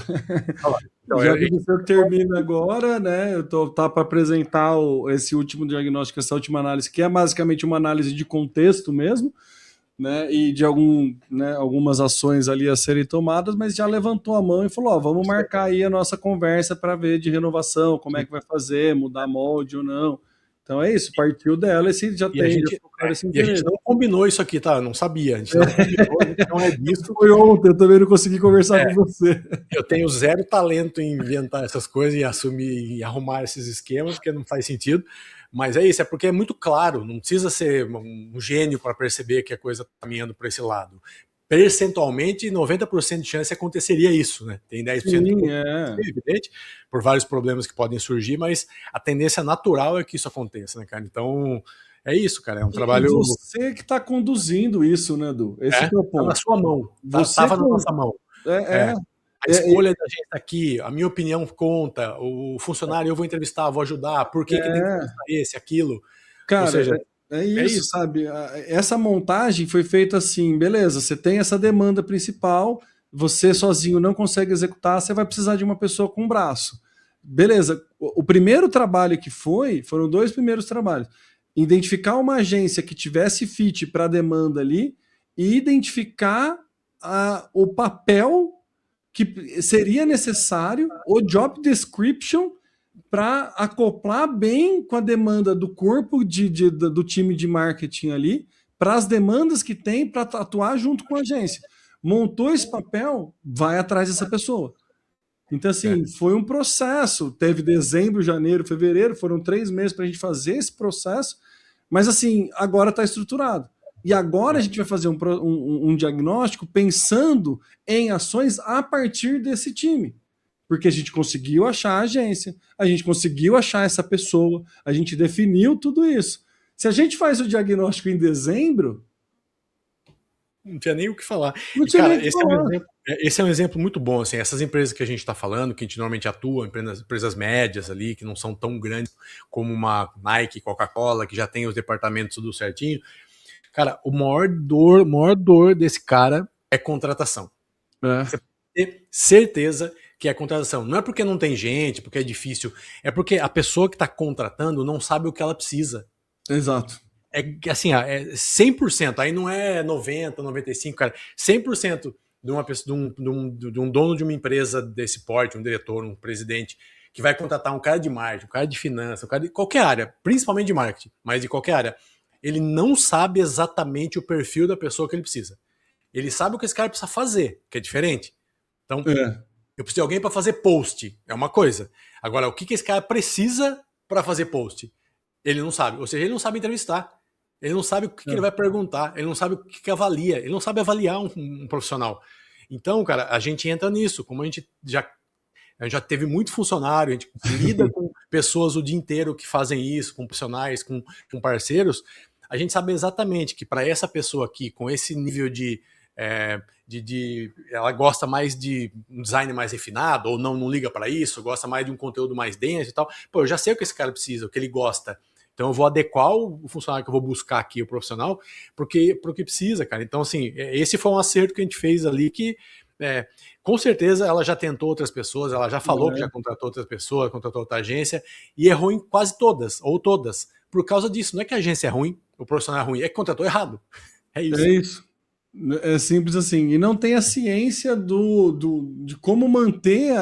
Então, já aconteceu que termina agora, né? Tá para apresentar esse último diagnóstico, essa última análise, que é basicamente uma análise de contexto mesmo, né? E de algumas ações ali a serem tomadas, mas já levantou a mão e falou, ó, vamos marcar aí a nossa conversa para ver de renovação, como é que vai fazer, mudar molde ou não. Então é isso, partiu dela e já tem. A gente não combinou isso aqui, tá? Eu não sabia. A gente não combinou, não é disso. Foi ontem, eu também não consegui conversar com você. Eu tenho zero talento em inventar essas coisas e assumir e arrumar esses esquemas, porque não faz sentido. Mas é isso, é porque é muito claro, não precisa ser um gênio para perceber que a coisa está caminhando para esse lado. Percentualmente, 90% de chance aconteceria isso, né? Tem 10% Sim, evidente, por vários problemas que podem surgir, mas a tendência natural é que isso aconteça, né, cara? Então, é isso, cara, é um trabalho... E você que está conduzindo isso, né, Du? Esse é o ponto. Tá na sua mão, estava na nossa mão. A escolha da gente aqui, a minha opinião conta, o funcionário eu vou entrevistar, vou ajudar, por que tem que entrevistar esse, aquilo? Cara, ou seja, é isso, sabe? Essa montagem foi feita assim, beleza, você tem essa demanda principal, você sozinho não consegue executar, você vai precisar de uma pessoa com braço. Beleza, o primeiro trabalho que foram 2 primeiros trabalhos. Identificar uma agência que tivesse fit para a demanda ali e identificar o papel que seria necessário, o job description, para acoplar bem com a demanda do corpo do time de marketing ali, para as demandas que tem para atuar junto com a agência. Montou esse papel, vai atrás dessa pessoa. Então, assim, foi um processo. Teve dezembro, janeiro, fevereiro, foram 3 meses para a gente fazer esse processo, mas, assim, agora está estruturado. E agora a gente vai fazer um diagnóstico pensando em ações a partir desse time. Porque a gente conseguiu achar a agência, a gente conseguiu achar essa pessoa, a gente definiu tudo isso. Se a gente faz o diagnóstico em dezembro... Não tinha nem o que falar. Cara, esse é um exemplo muito bom. Assim, essas empresas que a gente está falando, que a gente normalmente atua, empresas médias ali, que não são tão grandes como uma Nike, Coca-Cola, que já tem os departamentos tudo certinho. Cara, a maior dor desse cara é contratação. Você ter certeza que é contratação. Não é porque não tem gente, porque é difícil, é porque a pessoa que está contratando não sabe o que ela precisa. Exato. É assim, é 100%, aí não é 90, 95, cara. 100% de uma pessoa, de um dono de uma empresa desse porte, um diretor, um presidente, que vai contratar um cara de marketing, um cara de finanças, um cara de qualquer área, principalmente de marketing, mas de qualquer área, ele não sabe exatamente o perfil da pessoa que ele precisa. Ele sabe o que esse cara precisa fazer, que é diferente. Então, eu preciso de alguém para fazer post, é uma coisa. Agora, o que esse cara precisa para fazer post? Ele não sabe. Ou seja, ele não sabe entrevistar. Ele não sabe o que ele vai perguntar. Ele não sabe o que avalia. Ele não sabe avaliar um profissional. Então, cara, a gente entra nisso. Como a gente já teve muito funcionário, a gente lida com pessoas o dia inteiro que fazem isso, com profissionais, com parceiros, a gente sabe exatamente que para essa pessoa aqui, com esse nível ela gosta mais de um design mais refinado, ou não liga para isso, gosta mais de um conteúdo mais denso e tal. Pô, eu já sei o que esse cara precisa, o que ele gosta. Então eu vou adequar o funcionário que eu vou buscar aqui, o profissional, porque precisa, cara. Então, assim, esse foi um acerto que a gente fez ali que, com certeza, ela já tentou outras pessoas, ela já falou que já contratou outras pessoas, contratou outra agência, e errou em quase todas, ou todas, por causa disso. Não é que a agência é ruim, o profissional é ruim, é que contratou errado. É isso. É isso. É simples assim. E não tem a ciência de como manter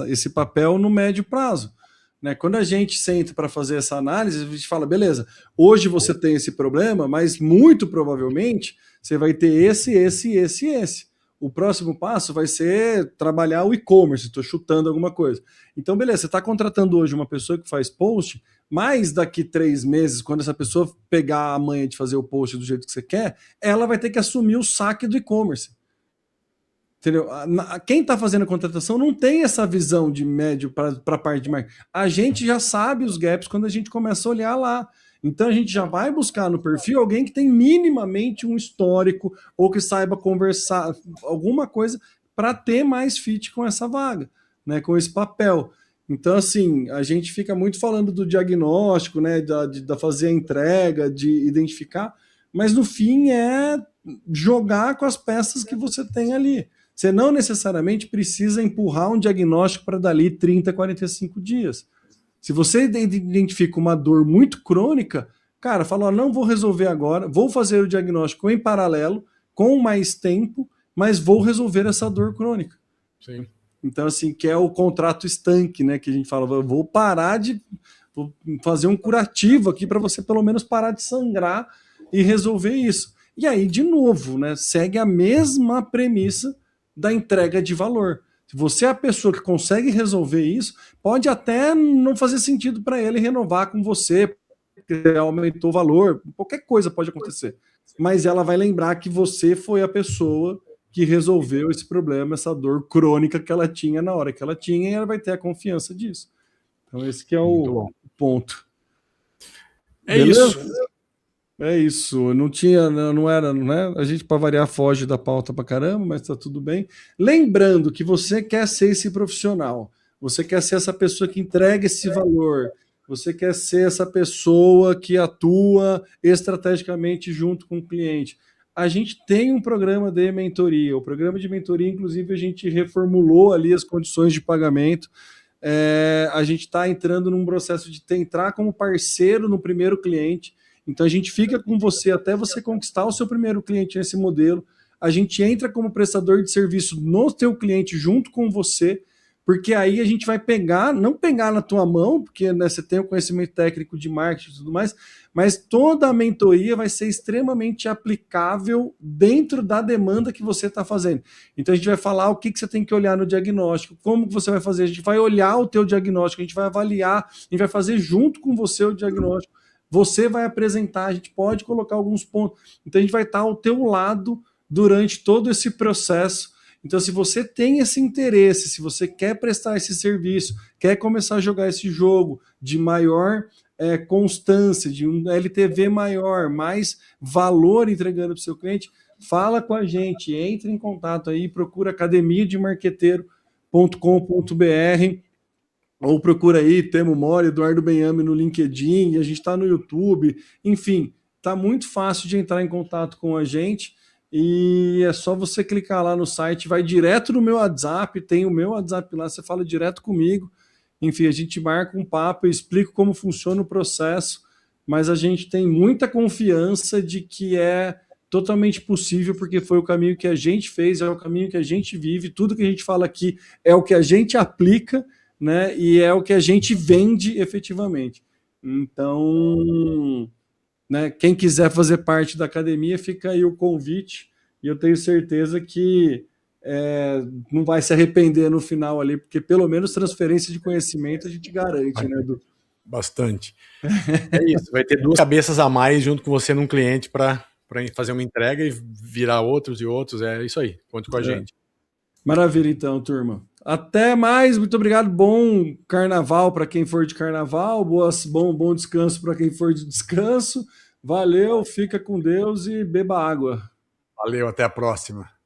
esse papel no médio prazo. Né? Quando a gente senta para fazer essa análise, a gente fala, beleza, hoje você tem esse problema, mas muito provavelmente você vai ter esse. O próximo passo vai ser trabalhar o e-commerce, estou chutando alguma coisa. Então, beleza, você está contratando hoje uma pessoa que faz post, mas daqui 3 meses, quando essa pessoa pegar a manha de fazer o post do jeito que você quer, ela vai ter que assumir o saque do e-commerce. Entendeu? Quem está fazendo a contratação não tem essa visão de médio para a parte de marketing. A gente já sabe os gaps quando a gente começa a olhar lá. Então a gente já vai buscar no perfil alguém que tem minimamente um histórico ou que saiba conversar alguma coisa para ter mais fit com essa vaga, né, com esse papel. Então, assim, a gente fica muito falando do diagnóstico, né, da fazer a entrega, de identificar, mas no fim é jogar com as peças que você tem ali. Você não necessariamente precisa empurrar um diagnóstico para dali 30, 45 dias. Se você identifica uma dor muito crônica, cara, fala, ó, não vou resolver agora, vou fazer o diagnóstico em paralelo, com mais tempo, mas vou resolver essa dor crônica. Sim. Então, assim, que é o contrato estanque, né, que a gente fala, vou parar vou fazer um curativo aqui para você pelo menos parar de sangrar e resolver isso. E aí, de novo, né, segue a mesma premissa da entrega de valor. Se você é a pessoa que consegue resolver isso, pode até não fazer sentido para ele renovar com você, porque aumentou o valor, qualquer coisa pode acontecer. Mas ela vai lembrar que você foi a pessoa que resolveu esse problema, essa dor crônica que ela tinha na hora que ela tinha, e ela vai ter a confiança disso. Então esse que é o ponto. É beleza? Isso. É isso, não era, né? A gente, para variar, foge da pauta pra caramba, mas tá tudo bem. Lembrando que você quer ser esse profissional, você quer ser essa pessoa que entrega esse valor, você quer ser essa pessoa que atua estrategicamente junto com o cliente. A gente tem um programa de mentoria. O programa de mentoria, inclusive, a gente reformulou ali as condições de pagamento. A gente está entrando num processo de entrar como parceiro no primeiro cliente. Então a gente fica com você até você conquistar o seu primeiro cliente nesse modelo. A gente entra como prestador de serviço no teu cliente junto com você, porque aí a gente vai não pegar na tua mão, porque, né, você tem o conhecimento técnico de marketing e tudo mais, mas toda a mentoria vai ser extremamente aplicável dentro da demanda que você está fazendo. Então a gente vai falar o que você tem que olhar no diagnóstico, como que você vai fazer, a gente vai olhar o teu diagnóstico, a gente vai avaliar, a gente vai fazer junto com você o diagnóstico. Você vai apresentar, a gente pode colocar alguns pontos. Então a gente vai estar ao teu lado durante todo esse processo. Então, se você tem esse interesse, se você quer prestar esse serviço, quer começar a jogar esse jogo de maior constância, de um LTV maior, mais valor entregando para o seu cliente, fala com a gente, entre em contato aí, procura academiademarqueteiro.com.br ou procura aí Temo Mori, Eduardo Benhame no LinkedIn, a gente está no YouTube, enfim, está muito fácil de entrar em contato com a gente. e é só você clicar lá no site, vai direto no meu WhatsApp, tem o meu WhatsApp lá, você fala direto comigo. Enfim, a gente marca um papo, eu explico como funciona o processo, mas a gente tem muita confiança de que é totalmente possível, porque foi o caminho que a gente fez, é o caminho que a gente vive, tudo que a gente fala aqui é o que a gente aplica, né? E é o que a gente vende efetivamente. Então, né, quem quiser fazer parte da academia, fica aí o convite, e eu tenho certeza que não vai se arrepender no final ali, porque pelo menos transferência de conhecimento a gente garante, né, Edu? Bastante. É isso, vai ter 2 cabeças a mais junto com você num cliente para fazer uma entrega e virar outros e outros. É isso aí, conte com a gente. Maravilha, então, turma. Até mais, muito obrigado. Bom carnaval para quem for de carnaval, bom descanso para quem for de descanso. Valeu, fica com Deus e beba água. Valeu, até a próxima.